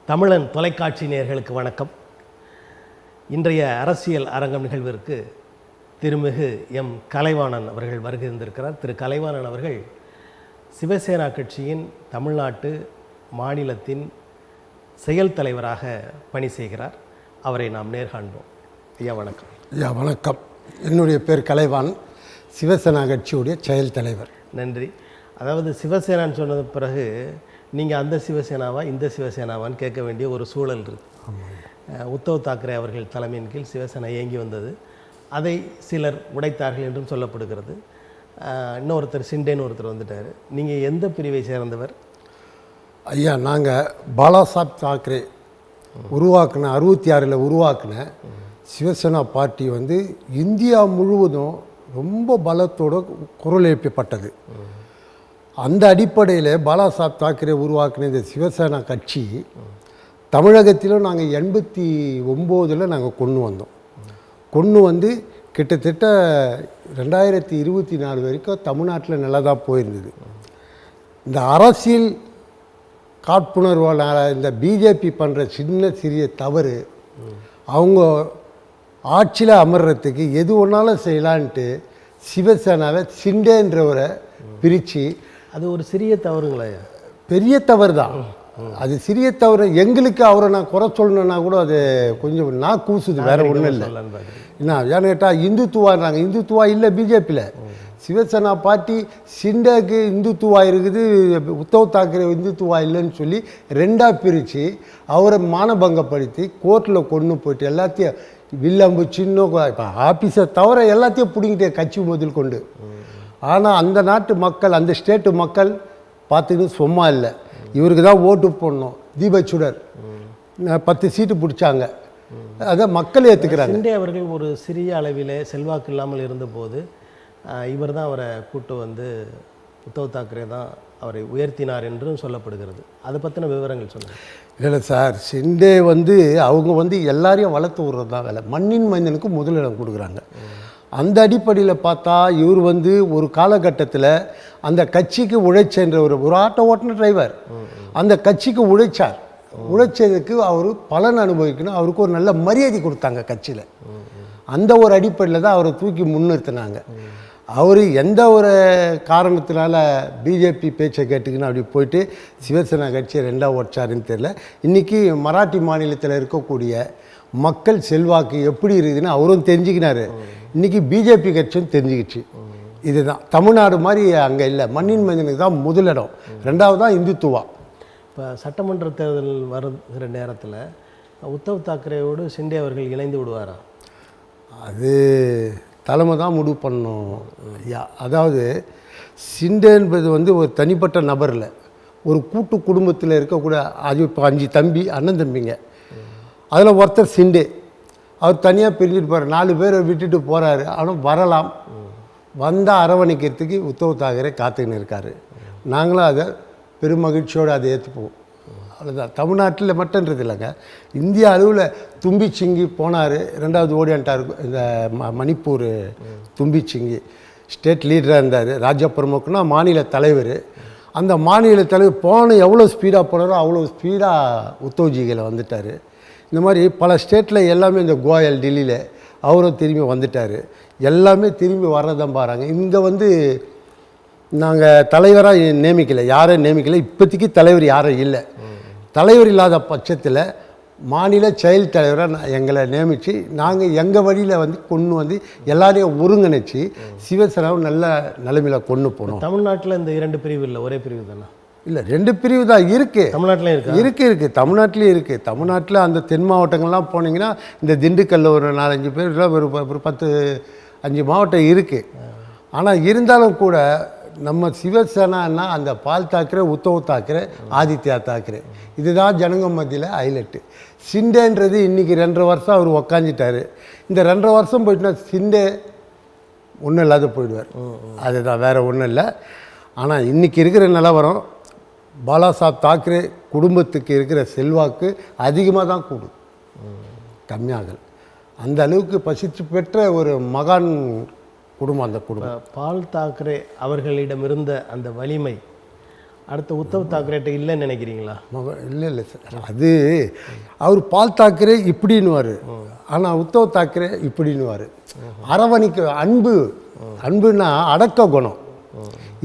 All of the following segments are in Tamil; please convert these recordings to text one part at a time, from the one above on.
தமிழன் தொலைக்காட்சி நேயர்களுக்கு வணக்கம். இன்றைய அரசியல் அரங்கம் நிகழ்விற்கு திருமிகு எம் கலைவாணன் அவர்கள் வருகின்றிருக்கிறார். திரு கலைவாணன் அவர்கள் சிவசேனா கட்சியின் தமிழ்நாட்டு மாநிலத்தின் செயல் தலைவராக பணி செய்கிறார். அவரை நாம் நேர்காண்போம். ஐயா வணக்கம். ஐயா வணக்கம். என்னுடைய பேர் கலைவான், சிவசேனா கட்சியுடைய செயல் தலைவர். நன்றி. அதாவது சிவசேனான்னு சொன்னது பிறகு நீங்கள் அந்த சிவசேனாவா இந்த சிவசேனாவான்னு கேட்க வேண்டிய ஒரு சூழல் இருக்குது. உத்தவ் தாக்கரே அவர்கள் தலைமையின் கீழ் சிவசேனா இயங்கி வந்தது. அதை சிலர் உடைத்தார்கள் என்றும் சொல்லப்படுகிறது. இன்னொருத்தர் சிண்டேன்னு ஒருத்தர் வந்துட்டார். நீங்கள் எந்த பிரிவை சேர்ந்தவர்? ஐயா, நாங்கள் பாலாசாஹிப் தாக்கரே உருவாக்கின 66 உருவாக்கின சிவசேனா பார்ட்டி இந்தியா முழுவதும் ரொம்ப பலத்தோடு குரல் எழுப்பப்பட்டது. அந்த அடிப்படையில் பாலாசாஹிப் தாக்கரே உருவாக்கின இந்த சிவசேனா கட்சி தமிழகத்திலும் நாங்கள் 89 நாங்கள் கொண்டு வந்து கிட்டத்தட்ட 2024 வரைக்கும் தமிழ்நாட்டில் நல்லா தான் போயிருந்தது. இந்த அரசியல் காழ்ப்புணர்வால் இந்த பிஜேபி பண்ணுற சிறிய தவறு, அவங்க ஆட்சியில் அமர்றதுக்கு எது ஒன்றாலும் செய்யலான்ட்டு சிவசேனாவை சிண்டேன்றவரை பிரித்து, அது ஒரு சிறிய தவறுங்களா? பெரிய தவறு தான் அது. சிறிய தவறு. எங்களுக்கு அவரை நான் குறை சொல்லணுன்னா கூட அது கொஞ்சம் நான் கூசுது, வேறு ஒன்றும் இல்லை. என்ன ஏன்னு கேட்டால் இந்துத்துவான்றாங்க. இந்துத்துவா இல்லை பிஜேபியில். சிவசேனா பார்ட்டி சிண்டேக்கு இந்துத்துவா இருக்குது, உத்தவ் தாக்கரே இந்துத்துவா இல்லைன்னு சொல்லி ரெண்டாக பிரித்து அவரை மானபங்கப்படுத்தி கோர்ட்டில் கொண்டு போயிட்டு எல்லாத்தையும் வில்லம்பு சின்ன இப்போ ஆஃபீஸை தவிர எல்லாத்தையும் பிடிங்கிட்டே கட்சி முதல் கொண்டு. ஆனால் அந்த நாட்டு மக்கள், அந்த ஸ்டேட்டு மக்கள் பார்த்துக்கிட்டு சும்மா இல்லை. இவருக்கு தான் ஓட்டு போடணும். தீபச்சுடர் 10 சீட்டு பிடிச்சாங்க. அதை மக்கள் ஏற்றுக்கிறாங்க. சிண்டே அவர்கள் ஒரு சிறிய அளவில் செல்வாக்கு இல்லாமல் இருந்தபோது இவர் தான் அவரை கூட்டு உத்தவ் தாக்கரே தான் அவரை உயர்த்தினார் என்றும் சொல்லப்படுகிறது. அதை பற்றின விவரங்கள் சொல்லுங்கள். இல்லை சார், சிண்டே அவங்க எல்லாரையும் வளர்த்து விடுறது தான் வேலை. மண்ணின் மைந்தனுக்கு முதலிடம் கொடுக்குறாங்க. அந்த அடிப்படையில் பார்த்தா இவர் ஒரு காலகட்டத்தில் அந்த கட்சிக்கு உழைச்சென்ற ஒரு ஆட்டோ ஓட்டுன டிரைவர் அந்த கட்சிக்கு உழைச்சதுக்கு அவர் பலன் அனுபவிக்கணும். அவருக்கு ஒரு நல்ல மரியாதை கொடுத்தாங்க கட்சியில். அந்த ஒரு அடிப்படையில் தான் அவரை தூக்கி முன்னிறுத்தினாங்க. அவர் எந்த ஒரு காரணத்தினால பிஜேபி பேச்சை கேட்டுக்கின்னு அப்படி போயிட்டு சிவசேனா கட்சியை ரெண்டாக உடைச்சாருன்னு தெரியல. இன்றைக்கி மராட்டி மாநிலத்தில் இருக்கக்கூடிய மக்கள் செல்வாக்கு எப்படி இருக்குதுன்னு அவரும் தெரிஞ்சுக்கினார். இன்றைக்கி பிஜேபி கட்சியும் தெரிஞ்சுக்கிச்சு. இதுதான் தமிழ்நாடு மாதிரி அங்கே இல்லை. மண்ணின் மைந்தனுக்கு தான் முதலிடம், ரெண்டாவது தான் இந்துத்துவா. இப்போ சட்டமன்ற தேர்தல் வருகிற நேரத்தில் உத்தவ் தாக்கரேவோடு சிண்டே அவர்கள் இணைந்து விடுவாரா? அது தலைமை தான் முடிவு பண்ணணும். அதாவது சிண்டே என்பது ஒரு தனிப்பட்ட நபர் இல்லை, ஒரு கூட்டு குடும்பத்தில் இருக்கக்கூட. அது இப்போ 5 தம்பி, அண்ணன் தம்பிங்க. அதில் ஒருத்தர் சிண்டே. அவர் தனியாக பிரிஞ்சுட்டு போகிறார். 4 பேரை விட்டுட்டு போகிறாரு. ஆனால் வரலாம், வந்தால் அரவணைக்கிறதுக்கு உத்தவ் தாக்கரே காத்துக்கின்னு இருக்கார். நாங்களும் அதை பெருமகிழ்ச்சியோடு அதை ஏற்றுப்போம். அவ்வளோதான். தமிழ்நாட்டில் மட்டும்ன்றது இல்லைங்க, இந்திய அளவில் தும்பிச்சிங்கி போனார், 2வது ஓடியான்ட்டார். இந்த மணிப்பூர் தும்பிச்சிங்கி ஸ்டேட் லீடராக இருந்தார். ராஜா பிரமுக்னா மாநில தலைவர். அந்த மாநில தலைவர் போன எவ்வளோ ஸ்பீடாக போனாரோ அவ்வளோ ஸ்பீடாக உத்தவ்ஜிகளை வந்துட்டார். இந்த மாதிரி பல ஸ்டேட்டில் எல்லாமே, இந்த கோயல் டெல்லியில் அவரும் திரும்பி வந்துட்டார். எல்லாமே திரும்பி வர்றதான் பாருங்க. இங்கே நாங்கள் தலைவராக நியமிக்கலை, யாரையும் நியமிக்கலை. இப்போதைக்கு தலைவர் யாரும் இல்லை. தலைவர் இல்லாத பட்சத்தில் மாநில செயல் தலைவராக எங்களை நியமித்து நாங்கள் எங்கள் வழியில் கொண்டு எல்லாரையும் ஒருங்கிணைச்சி சிவசேனாவை நல்ல நிலைமையில் கொண்டு போனோம். தமிழ்நாட்டில் இந்த 2 பிரிவு இல்லை, ஒரே பிரிவு தானே? இல்லை, 2 பிரிவு தான் இருக்குது. தமிழ்நாட்டிலையும் இருக்குது. தமிழ்நாட்டிலையும் இருக்குது. தமிழ்நாட்டில் அந்த தென் மாவட்டங்கள்லாம் போனீங்கன்னா இந்த திண்டுக்கல்லில் ஒரு 4-5 பேர், ஒரு 10-5 மாவட்டம் இருக்குது. ஆனால் இருந்தாலும் கூட நம்ம சிவசேனான்னா அந்த பால் தாக்கரே, உத்தவ் தாக்கரே, ஆதித்யா தாக்கரே, இதுதான் ஜனங்க மத்தியில் ஹைலைட்டு. சிண்டேன்றது இன்றைக்கி 2.5 வருஷம் அவர் உக்காந்துட்டார். இந்த 2.5 வருஷம் போயிட்டுனா சிண்டே ஒன்றும் இல்லாத போயிடுவார். அதுதான், வேறு ஒன்றும் இல்லை. ஆனால் இன்றைக்கி இருக்கிற நிலவரம், பாலாசாஹிப் தாக்கரே குடும்பத்துக்கு இருக்கிற செல்வாக்கு அதிகமாக தான் கூடும், கம்மியாகல். அந்த அளவுக்கு பசித்து பெற்ற ஒரு மகான் குடும்பம் அந்த குடும்பம். பால் தாக்கரே அவர்களிடம் இருந்த அந்த வலிமை அடுத்த உத்தவ் தாக்கரேட்ட இல்லைன்னு நினைக்கிறீங்களா? இல்லை இல்லை சார், அது அவர் பால் தாக்கரே இப்படின்னுவார், ஆனால் உத்தவ் தாக்கரே இப்படின்னுவார். அரவணைக்க அன்புன்னா அடக்க குணம்,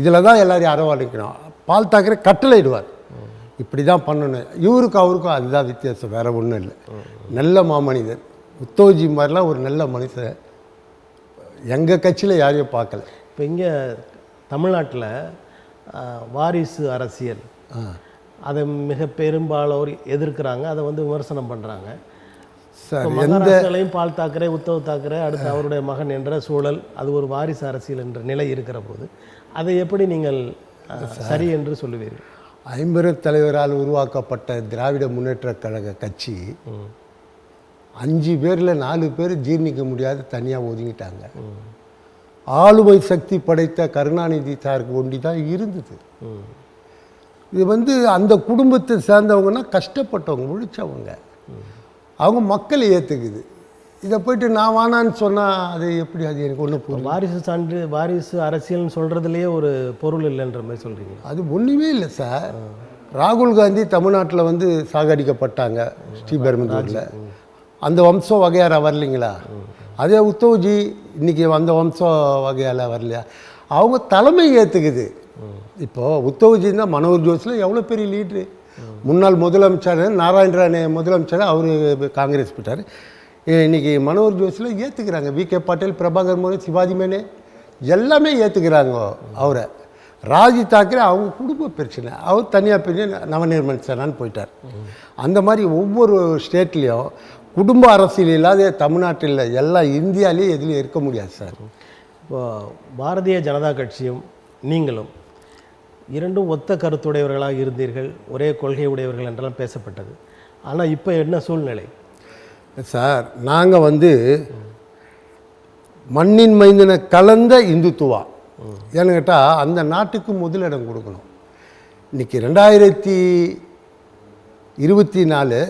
இதில் தான் எல்லாரையும் அரவணைக்கணும். பால் தாக்கரே கட்டளையிடுவார், இப்படி தான் பண்ணணும். இவருக்கும் அவருக்கும் அதுதான் வித்தியாசம், வேறு ஒன்றும் இல்லை. நல்ல மாமனிதர் உத்தவ்ஜி மாதிரிலாம் ஒரு நல்ல மனுஷன் எங்கள் கட்சியில் யாரையும் பார்க்கல. இப்போ இங்கே தமிழ்நாட்டில் வாரிசு அரசியல் அதை மிக பெரும்பாலோர் எதிர்க்கிறாங்க, அதை விமர்சனம் பண்ணுறாங்க. சார் மகாராஷ்டிராலையும் பால் தாக்கரே உத்தவ் தாக்கரே அடுத்து அவருடைய மகன் என்ற சூழல், அது ஒரு வாரிசு அரசியல் என்ற நிலை இருக்கிற போது அதை எப்படி நீங்கள் சரி என்று சொல்லுவீர்கள்? ஐம்பெரும் தலைவரால் உருவாக்கப்பட்ட திராவிட முன்னேற்ற கழக கட்சி 5 பேரில் 4 பேர் ஜீர்ணிக்க முடியாது தனியாக ஒதுங்கிட்டாங்க. ஆளுமை சக்தி படைத்த கருணாநிதி சாருக்கு ஒண்டி தான் இருந்தது. இது அந்த குடும்பத்தை சேர்ந்தவங்கன்னா கஷ்டப்பட்டவங்க, உழைச்சவங்க, அவங்க மக்களை ஏற்றுக்குது. இதை போயிட்டு நான் வானான்னு சொன்னால் அது எப்படி? அது எனக்கு ஒன்றும் புரியும். வாரிசு சான்று வாரிசு அரசியல்னு சொல்கிறதுலையே ஒரு பொருள் இல்லைன்ற மாதிரி சொல்கிறீங்க. அது ஒன்றுமே இல்லை சார். ராகுல் காந்தி தமிழ்நாட்டில் சாகடிக்கப்பட்டாங்க ஸ்ரீபெரும்புதூரில், அந்த வம்சம் வகையார வரலைங்களா? அதே உத்தவ்ஜி இன்றைக்கி அந்த வம்சம் வகையால் வரலையா? அவங்க தலைமை ஏற்றுக்குது. இப்போது உத்தவ்ஜின்னா மனோகர் ஜோஷில் எவ்வளோ பெரிய லீட்ரு, முன்னாள் முதலமைச்சர் நாராயணராணே முதலமைச்சர், அவர் காங்கிரஸ் போயிட்டார். இன்றைக்கி மனோகர் ஜோஷில் ஏற்றுக்கிறாங்க. வி.கே. பாட்டீல், பிரபாகர் மோகன், சிவாஜி மேனே எல்லாமே ஏற்றுக்கிறாங்க அவரை. ராஜ் தாக்கரே அவங்க குடும்ப பிரச்சனை, அவர் தனியாக பிரிஞ்சு நவநிர்மல் சேனான்னு போயிட்டார். அந்த மாதிரி ஒவ்வொரு ஸ்டேட்லேயும் குடும்ப அரசியல் இல்லாத தமிழ்நாட்டில் எல்லாம் இந்தியாவிலேயே எதுலையும் இருக்க முடியாது சார். இப்போ பாரதிய ஜனதா கட்சியும் நீங்களும் இரண்டும் ஒத்த கருத்துடையவர்களாக இருந்தீர்கள், ஒரே கொள்கை உடையவர்கள் என்றெல்லாம் பேசப்பட்டது. ஆனால் இப்போ என்ன சூழ்நிலை சார்? நாங்கள் மண்ணின் மைந்தனை கலந்த இந்துத்துவா. ஏன்னு கேட்டால் அந்த நாட்டுக்கு முதலிடம் கொடுக்கணும். இன்றைக்கி 2024,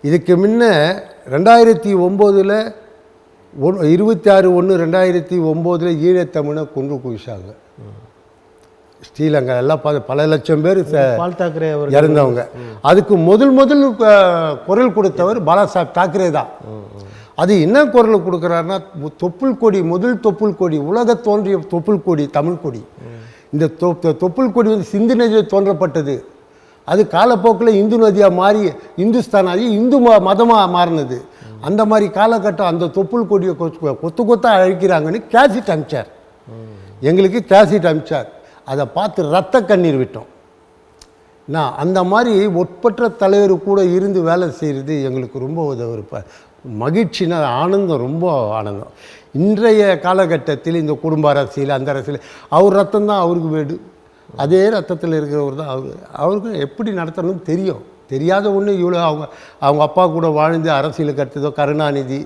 இதுக்கு முன்ன 2009 26/1/2009 ஈழத்தமிழை கொன்று குவிச்சாங்க. ஸ்ரீலங்கா எல்லாம் பல லட்சம் பேர் பால் தாக்கரே இறந்தவங்க. அதுக்கு முதல் குரல் கொடுத்தவர் பாலாசாஹிப் தாக்கரே தான். அது என்ன குரல் கொடுக்குறாருன்னா, தொப்புள் கொடி, முதல் தொப்புள் கொடி, உலக தோன்றிய தொப்புள் கொடி தமிழ் கொடி. இந்த தொப்புள் கொடி சிந்து நதியில் தோன்றப்பட்டது. அது காலப்போக்கில் இந்து நதியாக மாறி இந்துஸ்தான் ஆகி இந்து மதமாக மாறினது. அந்த மாதிரி காலகட்டம் அந்த தொப்புள் கொடியை கொத்தாக அழிக்கிறாங்கன்னு கேசிட் அமிச்சார், எங்களுக்கு கேசிட் அமிச்சார். அதை பார்த்து ரத்த கண்ணீர் விட்டோம். நான் அந்த மாதிரி ஒப்பற்ற தலைவர் கூட இருந்து வேலை செய்கிறது எங்களுக்கு ரொம்ப ஒரு மகிழ்ச்சினா ஆனந்தம், ரொம்ப ஆனந்தம். இன்றைய காலகட்டத்தில் இந்த குடும்ப அரசியல், அந்த அரசியல், அவர் ரத்தம் தான் அவருக்கு வேடு, அதே ரத்தத்தில் இருக்கிறவர் தான் அவருக்கு எப்படி நடத்தணும்னு தெரியும். தெரியாத ஒன்று இவ்வளோ அவங்க அப்பா கூட வாழ்ந்து அரசியலுக்கு அடுத்ததோ கருணாநிதி,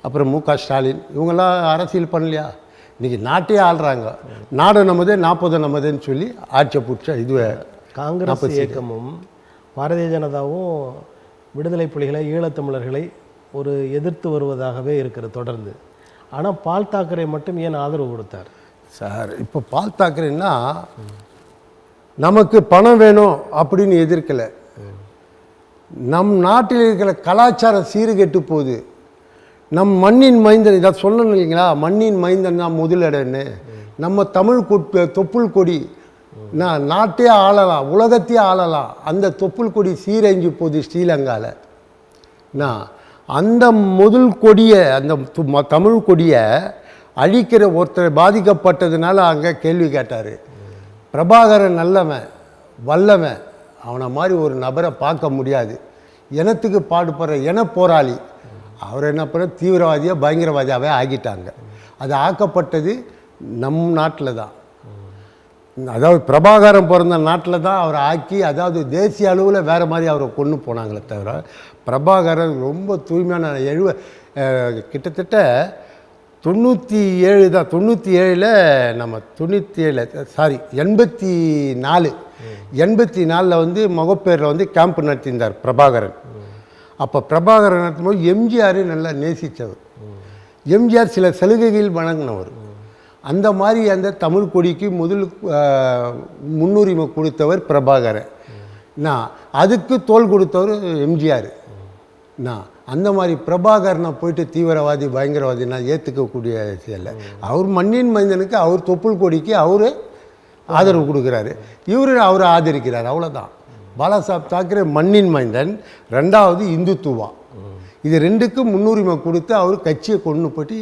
அப்புறம் மு.க. ஸ்டாலின், இவங்கெல்லாம் அரசியல் பண்ணலையா? இன்றைக்கி நாட்டே ஆள்றாங்க. நாடு நமதே 40 நமதுன்னு சொல்லி ஆட்சியை பிடிச்சா இதுவே. காங்கிரஸ் இயக்கமும் பாரதிய ஜனதாவும் விடுதலை புலிகளை, ஈழத்தமிழர்களை ஒரு எதிர்த்து வருவதாகவே இருக்கிறது தொடர்ந்து. ஆனால் பால் தாக்கரே மட்டும் ஏன் ஆதரவு கொடுத்தார் சார்? இப்போ பால் தாக்கரேன்னா நமக்கு பணம் வேணும் அப்படின்னு எதிர்க்கலை. நம் நாட்டில் இருக்கிற கலாச்சாரம் சீர்கெட்டு போகுது. நம் மண்ணின் மைந்தன், இதை சொல்லணும் இல்லைங்களா, மண்ணின் மைந்தன் தான் முதலிடன்னு. நம்ம தமிழ் தொப்புள் கொடி நாட்டே ஆளலாம், உலகத்தையே ஆளலாம். அந்த தொப்புள் கொடி சீரழிஞ்சு போகுது ஸ்ரீலங்காவில். அந்த முதல் கொடியை, அந்த தமிழ் கொடியை அழிக்கிற ஒருத்தர் பாதிக்கப்பட்டதுனால அங்கே கேள்வி கேட்டார். பிரபாகரன் நல்லவன், வல்லவன், அவனை மாதிரி ஒரு நபரை பார்க்க முடியாது. இனத்துக்கு பாடுபடுற இன போராளி. அவர் என்ன பண்ண, தீவிரவாதியாக பயங்கரவாதியாகவே ஆகிட்டாங்க. அது ஆக்கப்பட்டது நம் நாட்டில் தான். அதாவது பிரபாகரன் பிறந்த நாட்டில் தான் அவரை ஆக்கி, அதாவது தேசிய அளவில் வேறு மாதிரி அவரை கொண்டு போனாங்களே தவிர, பிரபாகரன் ரொம்ப தூய்மையான கிட்டத்தட்ட 97 தான். 97 நம்ம 84 மகப்பேரில் கேம்ப் நடத்தியிருந்தார் பிரபாகரன். அப்போ பிரபாகரன் நடத்தும்போது எம்ஜிஆர் நல்லா நேசித்தவர். எம்ஜிஆர் சில சலுகைகள் வழங்கினவர். அந்த மாதிரி அந்த தமிழ் கொடிக்கு முதல் முன்னுரிமை கொடுத்தவர் பிரபாகரன். நான் அதுக்கு தோள் கொடுத்தவர் எம்ஜிஆர். நான் அந்த மாதிரி பிரபாகரனை போயிட்டு தீவிரவாதி பயங்கரவாதி நான் ஏற்றுக்கக்கூடிய விஷயம் இல்லை. அவர் மண்ணின் மைந்தனுக்கு அவர் தொப்புள் கொடிக்கு அவர் ஆதரவு கொடுக்குறாரு, இவர் அவரை ஆதரிக்கிறார், அவ்வளோதான். பாலாசாஹேப் தாக்கரே மண்ணின் மைந்தன், ரெண்டாவது இந்துத்துவா. இது ரெண்டுக்கும் முன்னுரிமை கொடுத்து அவர் கட்சியை கொண்டு போட்டு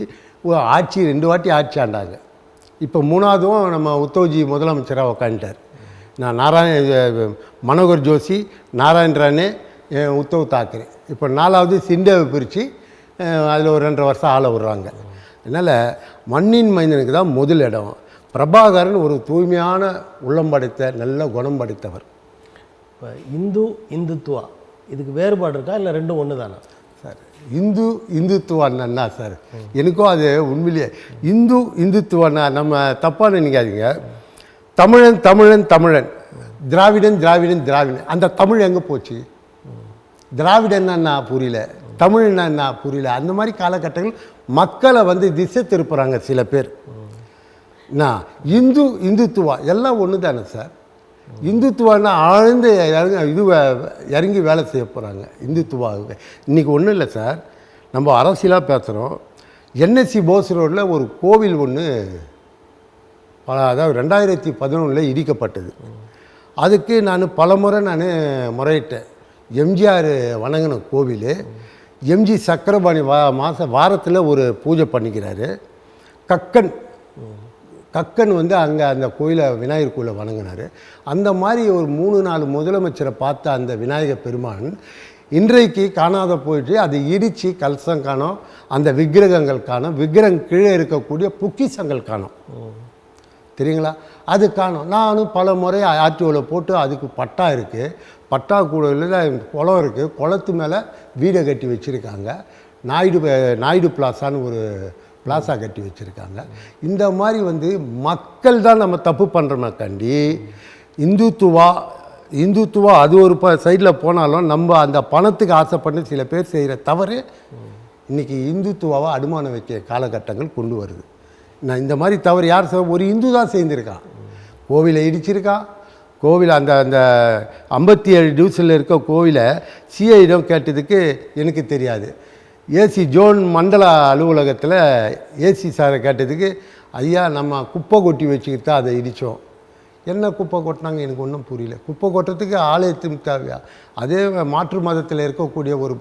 ஆட்சி 2 வாட்டி ஆட்சி ஆண்டாங்க. இப்போ 3வதும் நம்ம உத்தவ்ஜி முதலமைச்சராக உக்காந்துட்டார். நான் மனோகர் ஜோஷி, நாராயண் ரானே, உத்தவ் தாக்கரே. இப்போ 4வது சிண்டேவை பிரித்து அதில் ஒரு 2.5 வருஷம் ஆள விடுறாங்க. அதனால் மண்ணின் மைந்தனுக்கு தான் முதல் இடம். பிரபாகரன் ஒரு தூய்மையான உள்ளம் படைத்த நல்ல குணம் படைத்தவர். இப்போ இந்துத்துவா இதுக்கு வேறுபாடு இருக்கா இல்லை ரெண்டும் ஒன்று தானே சார்? இந்துத்துவான்னா சார், எனக்கும் அது உண்மையிலேயே இந்துத்துவான்னா நம்ம தப்பாக நினைக்காதீங்க. தமிழன் தமிழன் தமிழன், திராவிடன் திராவிடன் திராவிடன், அந்த தமிழ் எங்கே போச்சு? திராவிடன்னா என்ன புரியல, தமிழ்னா என்ன புரியல. அந்த மாதிரி காலகட்டங்கள் மக்களை திசை திருப்புறாங்க சில பேர். நான் இந்துத்துவா எல்லாம் ஒன்று தானே சார்? இந்துத்துவான்னா ஆழ்ந்து இறங்கி வேலை செய்ய போகிறாங்க இந்துத்துவாவுக்கு. இன்றைக்கி ஒன்றும் இல்லை சார், நம்ம அரசியலாக பேசுகிறோம். என்எஸ்சி போஸ் ரோடில் ஒரு கோவில் ஒன்று அதாவது 2011 இடிக்கப்பட்டது. அதுக்கு நான் பலமுறை முறையிட்டேன். எம்ஜிஆர் வணங்கின கோவில், எம்ஜி சக்கரபாணி வாரத்தில் ஒரு பூஜை பண்ணிக்கிறாரு. கக்கன் அங்கே அந்த கோயிலை விநாயகர் கோயிலை வணங்கினார். அந்த மாதிரி ஒரு 3-4 முதலமைச்சரை பார்த்த அந்த விநாயகர் பெருமான் இன்றைக்கு காணாத போயிட்டு அதை இடித்து கலசம் காணும், அந்த விக்கிரகங்கள் காணும், விக்கிரகம் கீழே இருக்கக்கூடிய பொக்கிஷங்கள் காணும், தெரியுங்களா? அது காணும். நானும் பல முறை ஆர்டிஓவில் போட்டு அதுக்கு பட்டா இருக்குது, பட்டா கூடவில் குளம் இருக்குது, குளத்து மேலே வீடை கட்டி வச்சுருக்காங்க. நாயுடு பிளாசான்னு ஒரு பிளாசா கட்டி வச்சுருக்காங்க. இந்த மாதிரி மக்கள் தான் நம்ம தப்பு பண்ணுறோமே கண்டி இந்துத்துவா அது ஒரு சைடில் போனாலும் நம்ம அந்த பணத்துக்கு ஆசைப்பட்டு சில பேர் செய்கிற தவறு இன்றைக்கி இந்துத்துவாவை அனுமானம் வைக்க காலகட்டங்கள் கொண்டு வருது. நான் இந்த மாதிரி தவறு யார் ஒரு இந்து தான் செய்திருக்கான். கோவிலை இடிச்சிருக்கான். கோவில் அந்த 57 டிவிஷனில் இருக்க கோவிலை சிஐடம் கேட்டதுக்கு எனக்கு தெரியாது. ஏசி ஜோன் மண்டல அலுவலகத்தில் ஏசி சாரை கேட்டதுக்கு, ஐயா நம்ம குப்பை கொட்டி வச்சுக்கிட்டு அதை இடித்தோம். என்ன குப்பை கொட்டினாங்க எனக்கு ஒன்றும் புரியல. குப்பை கொட்டுறதுக்கு ஆலயத்துக்கு தேவையா? அதே மாற்று மதத்தில் இருக்கக்கூடிய ஒரு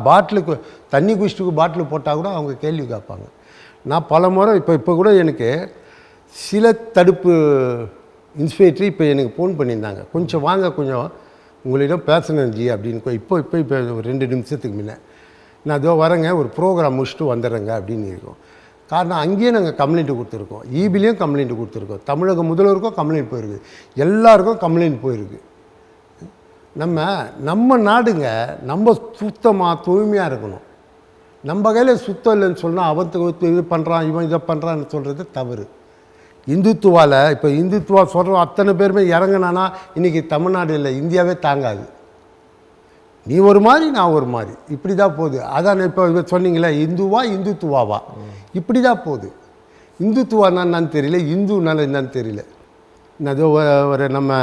பாட்டிலுக்கு தண்ணி குடிச்சிட்டு பாட்டில் போட்டால் கூட அவங்க கேள்வி கேட்பாங்க. நான் பல முறை இப்போ கூட எனக்கு சில தடுப்பு இன்ஸ்பெக்டர் இப்போ எனக்கு ஃபோன் பண்ணியிருந்தாங்க, கொஞ்சம் வாங்க, கொஞ்சம் உங்களிடம் பேசணும் ஜி அப்படின்னு. இப்போ ஒரு 2 நிமிஷத்துக்கு முன்னே நான் அதோ வரேங்க, ஒரு ப்ரோக்ராம் முடிச்சுட்டு வந்துடுறேங்க அப்படின்னு இருக்கோம். காரணம் அங்கேயே நாங்கள் கம்ப்ளைண்ட்டு கொடுத்துருக்கோம், ஈபிலையும் கம்ப்ளைண்ட்டு கொடுத்துருக்கோம், தமிழக முதல்வருக்கும் கம்ப்ளைண்ட் போயிருக்கு, எல்லாருக்கும் கம்ப்ளைண்ட் போயிருக்கு. நம்ம நாடுங்க, நம்ம சுத்தமாக தூய்மையாக இருக்கணும். நம்ம கையில் சுத்தம் இல்லைன்னு சொன்னால் அவத்துக்கு இது பண்ணுறான், இவன் இதை பண்ணுறான்னு சொல்கிறது தவறு. இந்துத்துவாவில் இப்போ இந்துத்துவா சொல்கிற அத்தனை பேருமே இறங்கினானா இன்றைக்கி தமிழ்நாடு இல்லை, இந்தியாவே தாங்காது. நீ ஒரு மாதிரி நான் ஒரு மாதிரி, இப்படி தான் போகுது. அதான் இப்போ சொன்னீங்களே இந்துத்துவாவா, இப்படி தான் போகுது. இந்துத்துவானா என்னன்னு தெரியல, இந்துனால என்னன்னு தெரியல. அது ஒரு நம்ம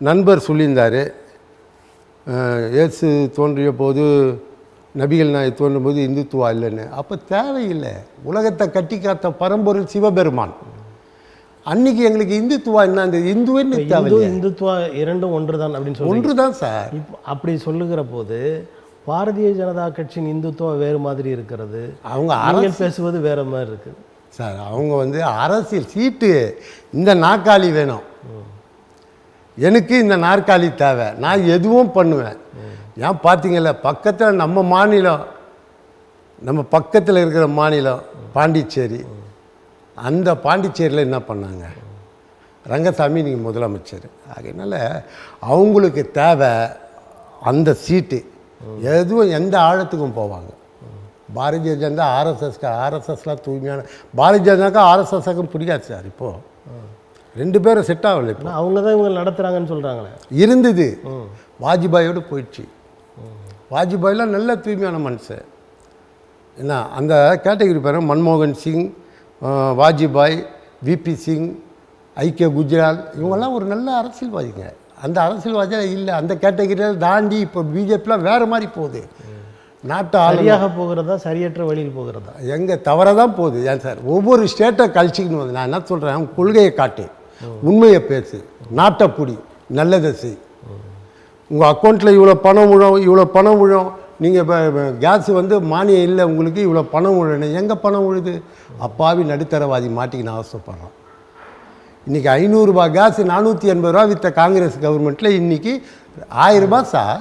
நண்பர் சொல்லியிருந்தார், இயேசு தோன்றிய போது, நபிகள் நாயகம் தோன்றும் போது இந்துத்துவா இல்லைன்னு. அப்போ தேவையில்லை. உலகத்தை கட்டி காத்த பரம்பொருள் சிவபெருமான். அன்னைக்கு எங்களுக்கு இந்துத்துவா என்ன, இந்துன்னு இந்துத்துவா இரண்டும் ஒன்று தான் அப்படின்னு சொல்லி ஒன்று தான் சார். இப்போ அப்படி சொல்லுகிற போது பாரதிய ஜனதா கட்சியின் இந்துத்துவா வேறு மாதிரி இருக்கிறது, அவங்க பேசுவது வேற மாதிரி இருக்குது சார். அவங்க அரசியல் சீட்டு, இந்த நாற்காலி வேணும் எனக்கு, இந்த நாற்காலி தேவை, நான் எதுவும் பண்ணுவேன். ஏன் பார்த்தீங்கல்ல, பக்கத்தில் நம்ம மாநிலம், நம்ம பக்கத்தில் இருக்கிற மாநிலம் பாண்டிச்சேரி, அந்த பாண்டிச்சேரியில் என்ன பண்ணாங்க, ரங்கசாமி நீங்கள் முதலமைச்சர். அதனால் அவங்களுக்கு தேவை அந்த சீட்டு, எதுவும் எந்த ஆழத்துக்கும் போவாங்க. பாரதிய ஜனதா ஆர்எஸ்எஸ்லாம் தூய்மையான, பாரதிய ஜனதாக்கா ஆர்எஸ்எஸ்க்கும் பிடிக்காது சார். இப்போது 2 பேரும் செட் ஆகலை. இப்போ அவங்க தான் இவங்க நடத்துகிறாங்கன்னு சொல்கிறாங்களே. இருந்தது, வாஜ்பாயோடு போயிடுச்சு. வாஜ்பாயெலாம் நல்ல தூய்மையான மனுஷன். என்ன அந்த கேட்டகரி பாருங்கள், மன்மோகன் சிங், வாஜ்பாய், விபி சிங், ஐக்கிய குஜ்ரால் இவங்கெல்லாம் ஒரு நல்ல அரசியல்வாதிங்க. அந்த அரசியல்வாதியாக இல்லை, அந்த கேட்டகரியில் தாண்டி இப்போ பிஜேபிலாம் வேறு மாதிரி போகுது. நாட்டை சரியாக போகிறதா சரியற்ற வழியில் போகிறதா? எங்கே தவறாக தான் போகுது. ஏன் சார் ஒவ்வொரு ஸ்டேட்டை கழிச்சிக்கணும் வந்து நான் என்ன சொல்கிறேன், கொள்கையை காட்டு, உண்மையை பேசு, நாட்டை பிடி, நல்லதை செய். உங்கள் அக்கௌண்ட்டில் இவ்வளோ பணம் விழும், இவ்வளோ பணம் விழும், நீங்கள் இப்போ கேஸு வந்து மானியம் இல்லை உங்களுக்கு, இவ்வளோ பணம் விழுன்னு எங்கே பணம் விழுது? அப்பாவி நடுத்தரவாதி மாட்டிக்கின்னு அவசரப்படுறான். இன்றைக்கி 500 ரூபா கேஸு 480 ரூபா விற்ற காங்கிரஸ் கவர்மெண்ட்டில் இன்றைக்கி 1000 ரூபா சார்.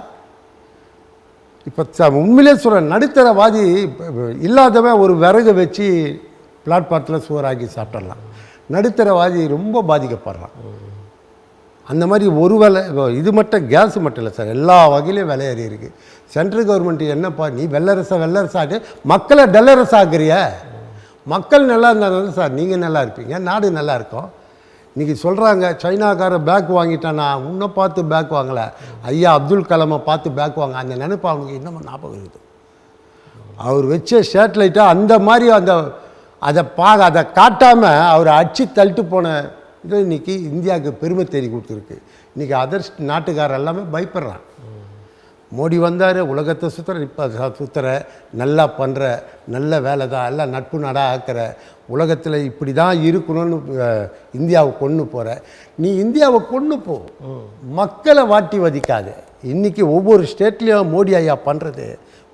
இப்போ உண்மையிலே சொல்கிறேன், நடுத்தரவாதி இல்லாதவன் ஒரு விறகு வச்சு பிளாட்பாரத்தில் சோறாக்கி சாப்பிட்றலாம். நடுத்தரவாதி ரொம்ப பாதிக்கப்படுறான். அந்த மாதிரி ஒரு வேலை இது மட்டும் கேஸு மட்டும் இல்லை சார், எல்லா வகையிலையும் விலை ஏறி இருக்குது. சென்ட்ரல் கவர்மெண்ட் என்னப்பா நீ வெள்ளரசாட்டு மக்களை டல்லரசா ஆக்குறிய? மக்கள் நல்லா இருந்தாலும் சார் நீங்கள் நல்லா இருப்பீங்க, நாடு நல்லா இருக்கும். இன்றைக்கி சொல்கிறாங்க சைனாக்கார பேக் வாங்கிட்டானா, உன்னை பார்த்து பேக் வாங்கலை, ஐயா அப்துல் கலாமை பார்த்து பேக் வாங்க. அந்த நினைப்பு அவனுக்கு இன்னமும் ஞாபகம் இருக்குது. அவர் வச்ச சேட்டலைட்டாக அந்த மாதிரி அதை காட்டாமல் அவர் அடிச்சு தள்ளிட்டு போன இது இன்றைக்கி இந்தியாவுக்கு பெருமை தேடி கொடுத்துருக்கு. இன்றைக்கி அதர் நாட்டுக்காரர் எல்லாமே பயப்படுறான். மோடி வந்தார், உலகத்தை சுற்றுற, இப்போ சுற்றுற, நல்லா பண்ணுற, நல்ல வேலை தான், எல்லாம் நட்பு நாடாக ஆக்கிற, உலகத்தில் இப்படி தான் இருக்கணும்னு இந்தியாவை கொண்டு போகிற. நீ இந்தியாவை கொண்டு போ, மக்களை வாட்டி வதிக்காது. இன்றைக்கி ஒவ்வொரு ஸ்டேட்லேயும் மோடி ஐயா பண்ணுறது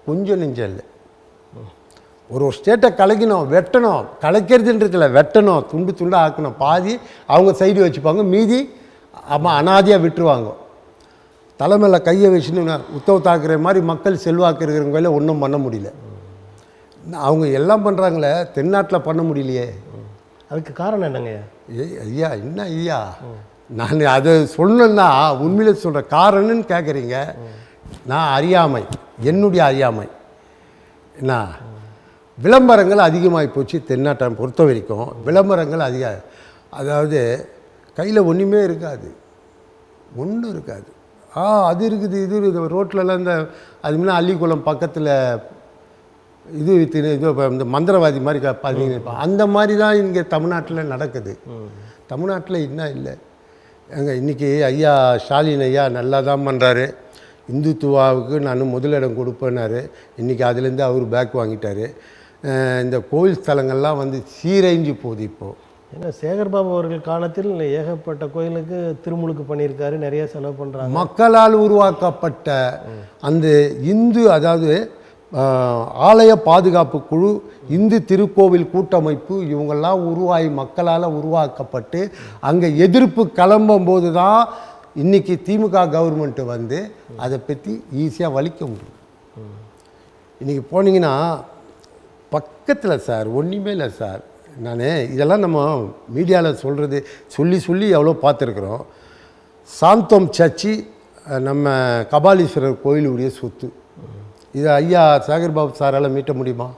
கொஞ்சம் நெஞ்சம் இல்லை. ஒரு ஸ்டேட்டை கலைக்கணும், வெட்டணும், கலைக்கிறதுன்றதுல வெட்டணும், துண்டு துண்டாக ஆக்கணும். பாதி அவங்க சைடு வச்சுப்பாங்க, மீதி அனாதியாக விட்டுருவாங்க. தலைமையில் கையை வச்சுன்னு உத்தவ் தாக்கரே மாதிரி மக்கள் செல்வாக்கு இருக்கிறவங்கள ஒன்றும் பண்ண முடியல. அவங்க எல்லாம் பண்ணுறாங்களே, தென்னாட்டில் பண்ண முடியலையே. அதுக்கு காரணம் என்னங்க? ஐயா என்ன ஐயா, நான் அதை சொல்லணுன்னா உண்மையிலே சொல்கிற காரணம்னு கேட்குறீங்க. நான் அறியாமை, என்னுடைய அறியாமை. என்ன விளம்பரங்கள் அதிகமாகி போச்சு தென்னாட்டை பொறுத்த வரைக்கும். விளம்பரங்கள் அதாவது கையில் ஒன்றுமே இருக்காது, ஒன்றும் இருக்காது. அது இருக்குது, இது இருக்குது. ரோட்லலாம் இந்த அது முன்னே அள்ளிக்குளம் பக்கத்தில் இது இந்த மந்திரவாதி மாதிரி பார்த்தீங்கன்னா அந்த மாதிரி தான் இங்கே தமிழ்நாட்டில் நடக்குது. தமிழ்நாட்டில் என்ன இல்லை எங்க இன்றைக்கி ஐயா ஸ்டாலின் ஐயா நல்லா தான் பண்ணுறாரு. இந்துத்துவாவுக்கு நான் முதலிடம் கொடுப்பேன்னாரு. இன்றைக்கி அதுலேருந்து அவர் பேக் வாங்கிட்டார். இந்த கோவில் ஸ்தலங்கள்லாம் வந்து சீரழிஞ்சு போகுது. இப்போது ஏன்னா சேகர்பாபு அவர்கள் காலத்தில் ஏகப்பட்ட கோயிலுக்கு திருமுழுக்கு பண்ணியிருக்காரு, நிறைய செலவு பண்ணுறாங்க. மக்களால் உருவாக்கப்பட்ட அந்த இந்து, அதாவது ஆலய பாதுகாப்பு குழு, இந்து திருக்கோவில் கூட்டமைப்பு, இவங்கெல்லாம் உருவாகி மக்களால் உருவாக்கப்பட்டு அங்கே எதிர்ப்பு கிளம்பும் போது தான் இன்றைக்கி திமுக கவர்மெண்ட்டு வந்து அதை பற்றி ஈஸியாக வலிக்க முடியும். இன்றைக்கி போனீங்கன்னா பக்கத்தில் சார் ஒன்றுமே இல்லை சார். நான் இதெல்லாம் நம்ம மீடியாவில் சொல்கிறது சொல்லி எவ்வளோ பார்த்துருக்குறோம். சாந்தோம் சர்ச்சி நம்ம கபாலீஸ்வரர் கோயிலுடைய சொத்து. இதை ஐயா சேகர்பாபு சாரால் மீட்ட முடியுமா?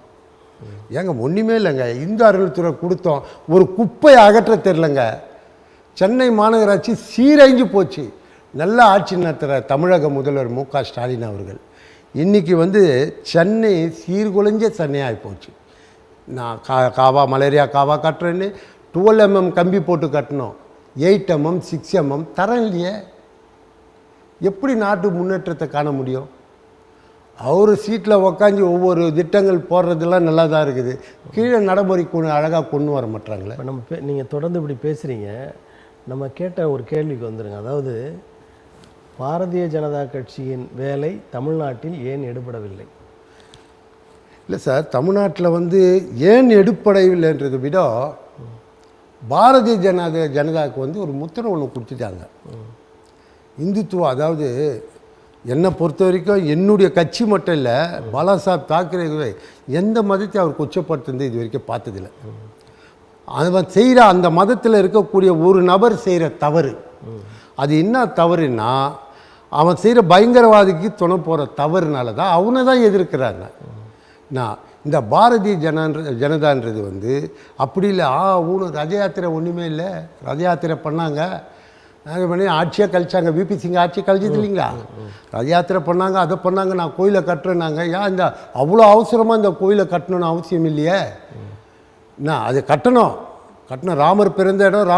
ஏங்க ஒன்றுமே இல்லைங்க. இந்து அறநிலைத்துறை கொடுத்தோம், ஒரு குப்பையை அகற்ற தெரிலங்க. சென்னை மாநகராட்சி சீரழிஞ்சு போச்சு. நல்ல ஆட்சி நடத்துகிற தமிழக முதல்வர் மு.க. ஸ்டாலின் அவர்கள் இன்றைக்கி வந்து சென்னை சீர்குலைஞ்ச சென்னையாகி போச்சு. நான் காவா மலேரியா காவா கட்டுறேன்னு 12 mm கம்பி போட்டு கட்டணும், 8 mm 6 mm தரம் இல்லையே. எப்படி நாட்டு முன்னேற்றத்தை காண முடியும்? அவர் சீட்டில் உக்காஞ்சி ஒவ்வொரு திட்டங்கள் போடுறதெல்லாம் நல்லா தான் இருக்குது, கீழே நடைமுறை அழகாக கொண்டு வர மாட்டாங்களே. இப்போ நம்ம நீங்கள் தொடர்ந்து இப்படி பேசுகிறீங்க, நம்ம கேட்ட ஒரு கேள்விக்கு வந்துடுங்க. அதாவது பாரதிய ஜனதா கட்சியின் வேலை தமிழ்நாட்டில் ஏன் எடுபடவில்லை? இல்லை சார், தமிழ்நாட்டில் வந்து ஏன் எடுப்படையில்லைன்றதை விட பாரதிய ஜனதாவுக்கு வந்து ஒரு முத்திரை ஒன்று கொடுத்துட்டாங்க. இந்துத்துவம், அதாவது என்னை பொறுத்த வரைக்கும் என்னுடைய கட்சி மட்டும் இல்லை, பாலாசாஹிப் தாக்கரே எந்த மதத்தை அவர் கொச்சப்படுத்துறது இது வரைக்கும் பார்த்ததில்லை. அவன் செய்கிற அந்த மதத்தில் இருக்கக்கூடிய ஒரு நபர் செய்கிற தவறு, அது என்ன தவறுன்னா அவன் செய்கிற பயங்கரவாதிக்கு துணை போகிற தவறுனால தான் அவனை தான் எதிர்க்கிறாங்க. நான் இந்த பாரதிய ஜனதான்றது வந்து அப்படி இல்லை. ரத யாத்திரை ஒன்றுமே இல்லை, ரத யாத்திரை பண்ணாங்க, அது பண்ணி ஆட்சியாக கழிச்சாங்க. விபி சிங் ஆட்சி கழிச்சது இல்லைங்களா? ரத யாத்திரை பண்ணாங்க, அதை பண்ணாங்க, நான் கோயிலை கட்டுறேன்னாங்க. ஏன் இந்த அவ்வளோ அவசரமாக இந்த கோயிலை கட்டணும்னு அவசியம் இல்லையே. என்ன அது கட்டணும் ராமர் பிறந்த இடம்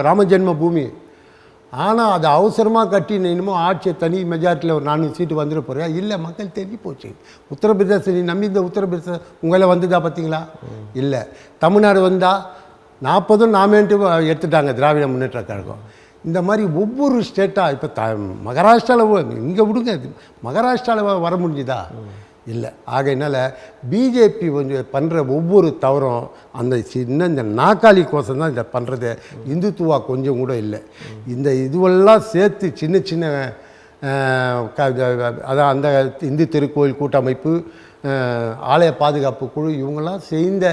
ராம ஜென்ம பூமி. ஆனால் அது அவசரமாக கட்டி இன்னமும் ஆட்சியை தனி மெஜாரிட்டியில் ஒரு 4 சீட்டு வந்துட போறியா? இல்லை, மக்கள் தெரிஞ்சு போச்சு. உத்தரப்பிரதேசம் நீ நம்பி இந்த உத்தரப்பிரதேசம் உங்களை வந்ததா பார்த்தீங்களா? இல்லை. தமிழ்நாடு வந்தால் 40 நாமேன்ட்டு எடுத்துட்டாங்க திராவிட முன்னேற்ற கழகம். இந்த மாதிரி ஒவ்வொரு ஸ்டேட்டாக இப்போ மகாராஷ்டிராவில் இங்கே விடுங்க, மகாராஷ்டிராவில் வர முடிஞ்சுதா? இல்லை. ஆகையினால பிஜேபி கொஞ்சம் பண்ணுற ஒவ்வொரு தவறும் அந்த சின்ன இந்த நாக்காளி கோஷம் தான் இதை பண்ணுறது. இந்துத்துவா கொஞ்சம் கூட இல்லை. இந்த இதுவெல்லாம் சேர்த்து சின்ன சின்ன அதான் அந்த இந்து திருக்கோயில் கூட்டமைப்பு, ஆலய பாதுகாப்பு குழு இவங்கெல்லாம் செய்த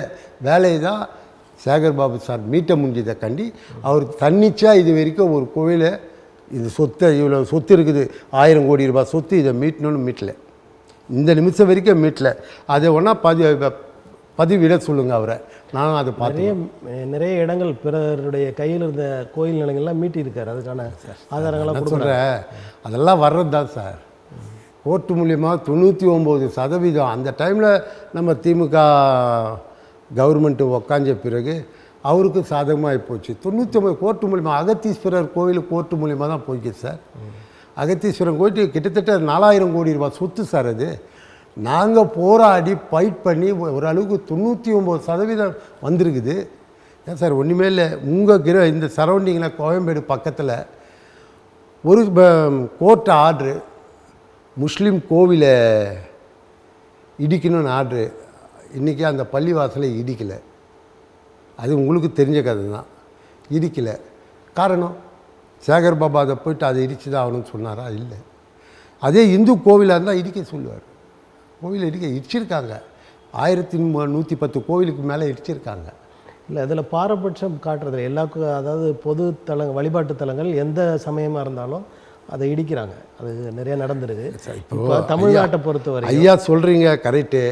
வேலையை தான் சேகர் பாபு சார் மீட்ட முடிஞ்சதை கண்டி அவர் தன்னிச்சா இது வரைக்கும் ஒரு கோயிலை இது சொத்தை இவ்வளோ சொத்து இருக்குது 1000 கோடி ரூபாய் சொத்து இதை மீட்டணும்னு மீட்டலை. இந்த நிமிஷம் வரைக்கும் மீட்டல. அதை ஒன்றா பதிவிட சொல்லுங்கள் அவரை. நானும் அதை நிறைய இடங்கள் பிறருடைய கையில் இருந்த கோயில் நிலங்கள்லாம் மீட்டியிருக்காரு. அதுக்கான ஆதாரங்கள்லாம் சொல்கிறேன். அதெல்லாம் வர்றது தான் சார். கோர்ட்டு மூலியமாக 99% அந்த டைமில் நம்ம திமுக கவர்மெண்ட்டு உக்காஞ்ச பிறகு அவருக்கு சாதகமாக போச்சு. 99 கோர்ட்டு மூலியமாக அகத்தீஸ்வரர் கோயில் கோர்ட்டு மூலியமாக தான் போய்க்கு சார். அகத்தீஸ்வரன் கோயிலுக்கு கிட்டத்தட்ட 4000 கோடி ரூபாய் சொத்து சார். அது நாங்கள் போராடி ஃபைட் பண்ணி ஓரளவுக்கு 99% வந்திருக்குது. ஏன் சார் ஒன்றுமே இல்லை. உங்கள் இந்த சரௌண்டிங்கில் கோயம்பேடு பக்கத்தில் ஒரு கோர்ட் ஆர்ட்ரு முஸ்லீம் கோவிலை இடிக்கணும்னு ஆர்ட்ரு. இன்றைக்கி அந்த பள்ளிவாசலை இடிக்கலை. அது உங்களுக்கு தெரிஞ்ச கதை தான். இடிக்கலை. காரணம் சேகர் பாபா அதை போய்ட்டு அதை இடித்து தான் ஆகணும்னு சொன்னாரா? இல்லை. அதே இந்து கோவிலாக இருந்தால் இடிக்க சொல்லுவார். கோவிலை இடிச்சிருக்காங்க. 1110 கோவிலுக்கு மேலே இடிச்சிருக்காங்க. இல்லை, அதில் பாரபட்சம் காட்டுறதில்ல. அதாவது பொது தலங்கள், வழிபாட்டு தலங்கள் எந்த சமயமாக இருந்தாலும் அதை இடிக்கிறாங்க. அது நிறைய நடந்துருக்கு. இப்போ தமிழ்நாட்டை பொறுத்தவரை ஐயா சொல்கிறீங்க கரெக்டு.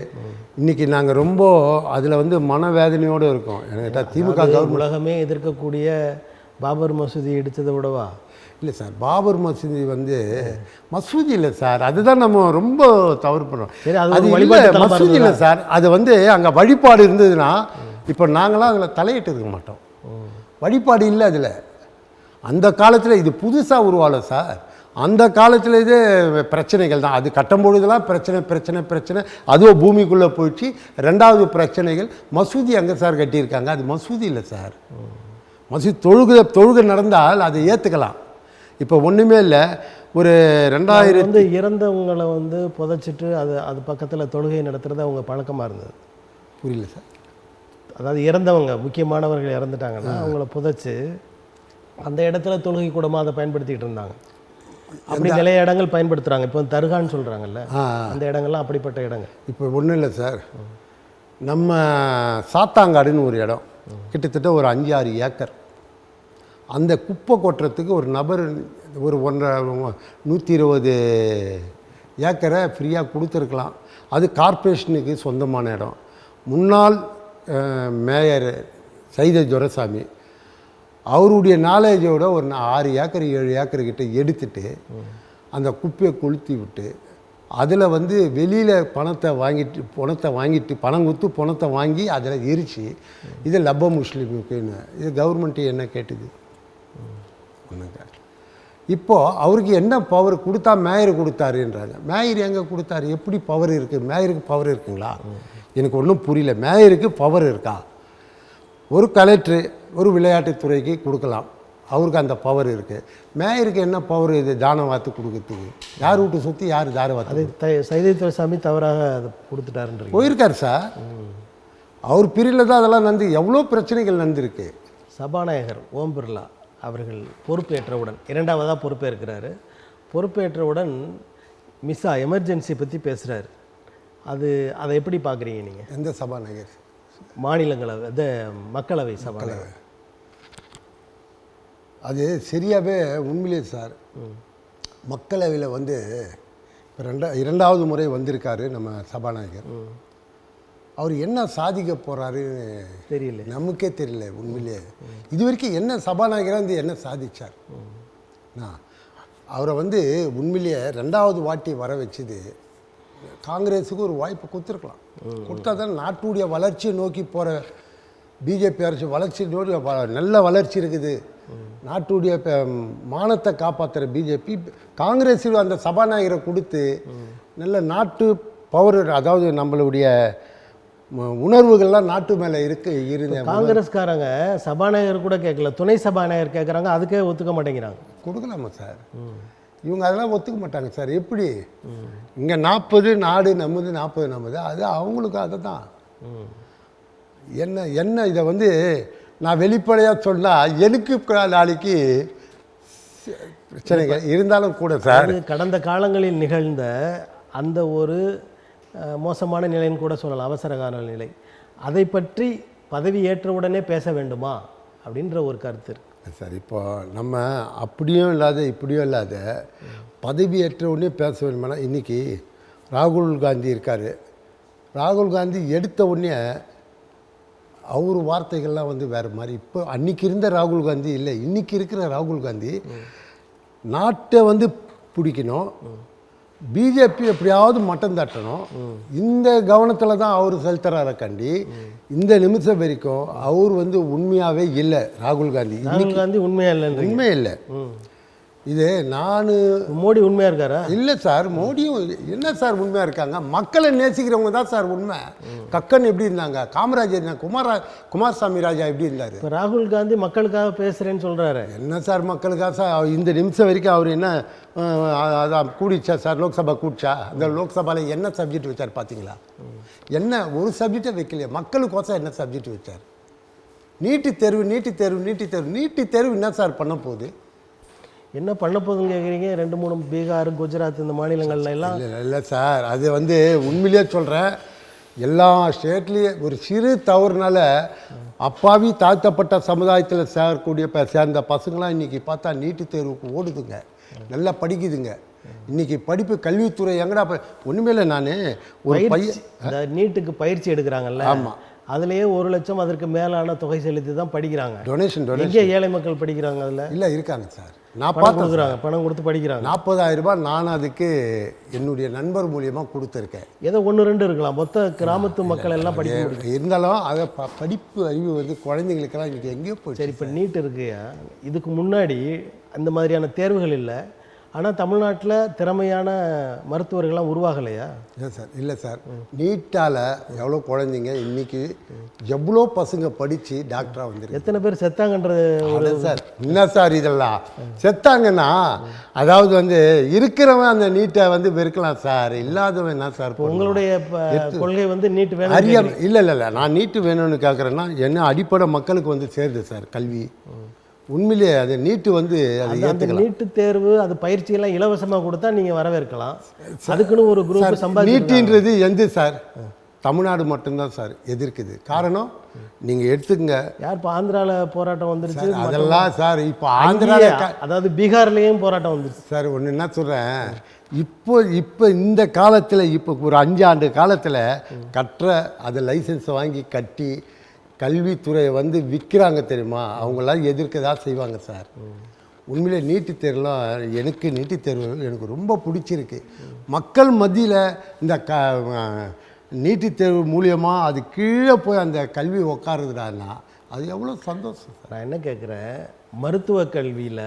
இன்றைக்கி நாங்கள் ரொம்ப அதில் மனவேதனையோடு இருக்கோம். என்கிட்ட திமுக உலகமே எதிர்க்கக்கூடிய பாபர் மசூதி இடித்ததை விடவா? இல்லை சார், பாபர் மசூதி மசூதி இல்லை சார். அதுதான் நம்ம ரொம்ப தவறு பண்ணுறோம். அது மசூதி இல்லை சார். அது அங்கே வழிபாடு இருந்ததுன்னா இப்போ நாங்களாம் அதில் தலையிட்டு இருக்க மாட்டோம். வழிபாடு இல்லை அதில். அந்த காலத்தில் இது புதுசாக உருவாகல சார். அந்த காலத்தில் இது பிரச்சனைகள் தான். அது கட்டும்பொழுதெல்லாம் பிரச்சனை. அதுவும் பூமிக்குள்ளே போயிடுச்சு. 2வது பிரச்சனைகள். மசூதி அங்கே சார் கட்டியிருக்காங்க. அது மசூதி இல்லை சார். மசூதி தொழுகை நடந்தால் அதை ஏற்றுக்கலாம். இப்போ ஒன்றுமே இல்லை. ஒரு 2000 இறந்தவங்களை புதைச்சிட்டு அது பக்கத்தில் தொழுகை நடத்துகிறது அவங்க பழக்கமாக இருந்தது. புரியல சார். அதாவது இறந்தவங்க முக்கியமானவர்கள் இறந்துட்டாங்கன்னா அவங்கள புதைச்சி அந்த இடத்துல தொழுகை கூடமாக அதை பயன்படுத்திகிட்டு இருந்தாங்க. அப்படி நிறைய இடங்கள் பயன்படுத்துகிறாங்க. இப்போ தர்கான்னு சொல்கிறாங்கல்ல, அந்த இடங்கள்லாம் அப்படிப்பட்ட இடங்கள். இப்போ ஒன்றும் இல்லை சார். நம்ம சாத்தாங்காடுன்னு ஒரு இடம், கிட்டத்தட்ட ஒரு 5-6 ஏக்கர். அந்த குப்பை கொட்டுறதுக்கு ஒரு நபர் ஒரு 120 ஏக்கரை ஃப்ரீயாக கொடுத்துருக்கலாம். அது கார்ப்பரேஷனுக்கு சொந்தமான இடம். முன்னாள் மேயர் சைத துரைசாமி அவருடைய நாலேஜோட ஒரு 6 ஏக்கர் 7 ஏக்கர் கிட்ட எடுத்துட்டு அந்த குப்பையை கொளுத்தி விட்டு அதில் வெளியில் பணத்தை வாங்கிட்டு பணம் கொடுத்து பணத்தை வாங்கி அதில் எரித்து இது லப்ப முஸ்லீமுக்குன்னு இது கவர்மெண்ட்டு என்ன கேட்டுது? ஒன்றுங்க. இப்போது அவருக்கு என்ன பவர் கொடுத்தா மேயர் கொடுத்தாருன்றாங்க. மேயர் எங்கே கொடுத்தாரு? எப்படி பவர் இருக்குது? மேயருக்கு பவர் இருக்குங்களா? எனக்கு ஒன்றும் புரியல. மேயருக்கு பவர் இருக்கா? ஒரு கலெக்டரு ஒரு விளையாட்டுத்துறைக்கு கொடுக்கலாம், அவருக்கு அந்த பவர் இருக்குது. மேயருக்கு என்ன பவர்? இது தானம் வாத்து கொடுக்கறதுக்கு. யார் வீட்டு சுற்றி யார் தார வாத்து? சைதை துரைசாமி தவறாக அதை கொடுத்துட்டாருன்ற போயிருக்கார் சார். அவர் பிரிவில் தான் அதெல்லாம் எவ்வளோ பிரச்சனைகள் நடந்திருக்கு. சபாநாயகர் ஓம் பிர்லா அவர்கள் பொறுப்பேற்றவுடன் 2வதாக பொறுப்பேற்கிறாரு. பொறுப்பேற்றவுடன் மிஸ்ஸா எமர்ஜென்சி பற்றி பேசுகிறாரு. அதை எப்படி பார்க்குறீங்க நீங்கள்? எந்த சபாநாயகர்? மாநிலங்களவை, மக்களவை சபாநாயகர். அது சரியாகவே உண்மையிலே சார். மக்களவையில் இப்போ 2வது முறை வந்திருக்காரு நம்ம சபாநாயகர். அவர் என்ன சாதிக்க போகிறாருன்னு தெரியல, நமக்கே தெரியல உண்மையிலே. இது வரைக்கும் என்ன சபாநாயகராக என்ன சாதிச்சார்? அவரை உண்மையிலேயே 2வது வாட்டி வர வச்சது காங்கிரஸுக்கு ஒரு வாய்ப்பு கொடுத்துருக்கலாம். கொடுத்தா தான் நாட்டுடைய வளர்ச்சியை நோக்கி போகிற பிஜேபி அரசு வளர்ச்சியோடு நல்ல வளர்ச்சி இருக்குது. நாட்டுடைய மானத்தை காப்பாற்றுற பிஜேபி காங்கிரஸில் அந்த சபாநாயகரை கொடுத்து நல்ல நாட்டு பவர், அதாவது நம்மளுடைய உணர்வுகள்லாம் நாட்டு மேலே இருந்த காங்கிரஸ்காரங்க சபாநாயகர் கூட கேட்கல, துணை சபாநாயகர் கேட்குறாங்க, அதுக்கே ஒத்துக்க மாட்டேங்கிறாங்க. கொடுக்கலாமா சார்? இவங்க அதெல்லாம் ஒத்துக்க மாட்டாங்க சார். எப்படி இங்கே 40 நாடு நம்மது, 40 நம்மது, அது அவங்களுக்கு அதை தான். என்ன இதை வந்து நான் வெளிப்படையாக சொன்னால் எனக்கு நாளைக்கு பிரச்சனைகள் இருந்தாலும் கூட சார், கடந்த காலங்களில் நிகழ்ந்த அந்த ஒரு மோசமான நிலைன்னு கூட சொல்லலாம், அவசர கால நிலை, அதை பற்றி பதவி ஏற்ற உடனே பேச வேண்டுமா அப்படின்ற ஒரு கருத்து இருக்கு சார். இப்போ நம்ம அப்படியும் இல்லாத இப்படியும் இல்லாத பதவி ஏற்ற உடனே பேச வேணுமானா, இன்றைக்கி ராகுல் காந்தி இருக்கார். ராகுல் காந்தி எடுத்த உடனே அவர் வார்த்தைகள்லாம் வந்து வேறு மாதிரி. இப்போ அன்றைக்கி இருந்த ராகுல் காந்தி இல்லை, இன்றைக்கி இருக்கிற ராகுல் காந்தி நாட்டை வந்து பிடிக்கணும், பிஜேபி எப்படியாவது மட்டம் தட்டணும், இந்த கவனத்தில் தான் அவர் செலுத்துறார கண்டி இந்த நிமிஷம் வரைக்கும் அவர் வந்து உண்மையாகவே இல்லை. ராகுல் காந்தி உண்மையாக இல்லை, உண்மை இல்லை. இது மோடி உண்மையாக இருக்காரா? இல்லை சார், மோடியும் என்ன சார் உண்மையாக இருக்காங்க? மக்களை நேசிக்கிறவங்க தான் சார் உண்மை. கக்கன் எப்படி இருந்தாங்க, காமராஜர், குமாரசாமி ராஜா எப்படி இருந்தார்? இப்போ ராகுல் காந்தி மக்களுக்காக பேசுகிறேன்னு சொல்கிறாரு. என்ன சார் மக்களுக்காக சார்? இந்த நிமிஷம் வரைக்கும் அவர் என்ன அதான் கூடிச்சா சார்? லோக்சபா கூடிச்சா? அந்த லோக்சபாவில் என்ன சப்ஜெக்ட் வச்சார் பார்த்தீங்களா? என்ன ஒரு சப்ஜெக்டை வைக்கலையே. மக்களுக்கோசம் என்ன சப்ஜெக்ட் வச்சார்? நீட்டு தேர்வு என்ன சார் பண்ண போகுது? என்ன பண்ண போகுதுன்னு கேட்குறீங்க? 2-3 பீகார், குஜராத் இந்த மாநிலங்கள்ல எல்லாம் இல்லை சார், அது வந்து உண்மையிலே சொல்கிறேன், எல்லா ஸ்டேட்லேயும் ஒரு சிறு தவறுனால அப்பாவி தாழ்த்தப்பட்ட சமுதாயத்தில் சேர்ந்த பசங்களாம் இன்றைக்கி பார்த்தா நீட்டு தேர்வுக்கு ஓடுதுங்க, நல்லா படிக்குதுங்க. இன்றைக்கி படிப்பு கல்வித்துறை எங்கடா ஒன்றுமே இல்லை. நான் ஒரு நீட்டுக்கு பயிற்சி எடுக்கிறாங்கல்ல, ஆமாம், அதுலேயே 1 லட்சம் அதற்கு மேலான தொகை செலுத்தி தான் படிக்கிறாங்க. டொனேஷன் எங்கே ஏழை மக்கள் படிக்கிறாங்க? அதில் இல்லை இருக்காங்க சார், நான் பார்த்துக்கிறாங்க, பணம் கொடுத்து படிக்கிறாங்க. 40,000 ரூபாய் நான் அதுக்கு என்னுடைய நண்பர் மூலியமாக கொடுத்துருக்கேன். ஏதோ 1-2 இருக்கலாம், மொத்த கிராமத்து மக்கள் எல்லாம் படிக்க முடியும். இருந்தாலும் அதை படிப்பு அறிவு வந்து குழந்தைங்களுக்கெல்லாம் இன்றைக்கி எங்கேயோ போய். சரி, இப்போ நீட் இருக்கு, இதுக்கு முன்னாடி அந்த மாதிரியான தேர்வுகள் இல்லை, ஆனால் தமிழ்நாட்டில் திறமையான மருத்துவர்கள்லாம் உருவாகலையா? இல்லை சார், நீட்டால் எவ்வளோ குழந்தைங்க இன்றைக்கி எவ்வளோ பசங்க படித்து டாக்டராக வந்துருக்கு. எத்தனை பேர் செத்தாங்கன்றது சார்? என்ன சார் இதெல்லாம் செத்தாங்கன்னா, அதாவது வந்து இருக்கிறவன் அந்த நீட்டை வந்து வெறுக்கலாம் சார், இல்லாதவன் என்ன சார்? உங்களுடைய கொள்கை வந்து நீட்டு வேணும் அறியாம இல்லை, நான் நீட்டு வேணும்னு கேட்குறேன்னா என்ன அடிப்படை மக்களுக்கு வந்து சேருது சார் கல்வி. உண்மையிலேயே அது நீட்டு வந்து அந்த நீட்டு தேர்வு அது பயிற்சியெல்லாம் இலவசமாக கொடுத்தா நீங்கள் வரவேற்கலாம். அதுக்குன்னு ஒரு குரூப் சம்பாதி. நீட்டுன்றது எந்த சார் தமிழ்நாடு மட்டும்தான் சார் எதிர்க்குது. காரணம் நீங்கள் எடுத்துக்கங்க. யார் இப்போ ஆந்திராவில் போராட்டம் வந்துருச்சு, அதெல்லாம் சார் இப்போ ஆந்திராவில், அதாவது பீகார்லேயும் போராட்டம் வந்துருச்சு சார். ஒன்று என்ன சொல்கிறேன், இப்போ இந்த காலத்தில், இப்போ ஒரு 5 ஆண்டு காலத்தில் கட்டுற அதை லைசன்ஸை வாங்கி கட்டி கல்வித்துறையை வந்து விற்கிறாங்க தெரியுமா, அவங்களாம் எதிர்க்க தான் செய்வாங்க சார். உண்மையிலே நீட்டு தேர்வுலாம் நீட்டு தேர்வு எனக்கு ரொம்ப பிடிச்சிருக்கு. மக்கள் மத்தியில் இந்த நீட்டு தேர்வு மூலியமாக அது கீழே போய் அந்த கல்வி உட்காருதுடான்னா அது எவ்வளோ சந்தோஷம். நான் என்ன கேட்குறேன், மருத்துவ கல்வியில்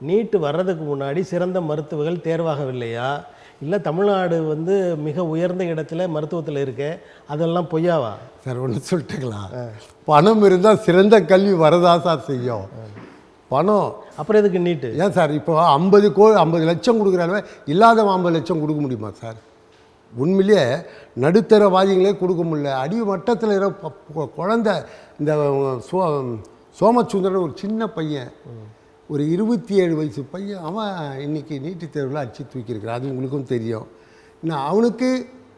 நீட்டு வர்றதுக்கு முன்னாடி சிறந்த மருத்துவர்கள் தேர்வாகவில்லையா? இல்லை தமிழ்நாடு வந்து மிக உயர்ந்த இடத்துல மருத்துவத்தில் இருக்கு, அதெல்லாம் பொய்யாவா சார்? ஒன்று சொல்லிட்டுக்கலாம், பணம் இருந்தால் சிறந்த கல்வி வரதா சார் செய்யும். பணம் அப்புறம் எதுக்கு நீட்டு? ஏன் சார் இப்போ 50 லட்சம் கொடுக்குறாங்க, இல்லாதவன் 50 லட்சம் கொடுக்க முடியுமா சார்? உண்மையிலேயே நடுத்தரவாதிகளே கொடுக்க முடியல. அடிமட்டத்தில் இருக்கிற குழந்தை, இந்த சோமசுந்தரன் ஒரு சின்ன பையன், ஒரு 27 வயசு பையன், அவன் இன்றைக்கி நீட்டு தேர்வில் அடித்து தூக்கியிருக்கிறான். அது உங்களுக்கும் தெரியும். நான் அவனுக்கு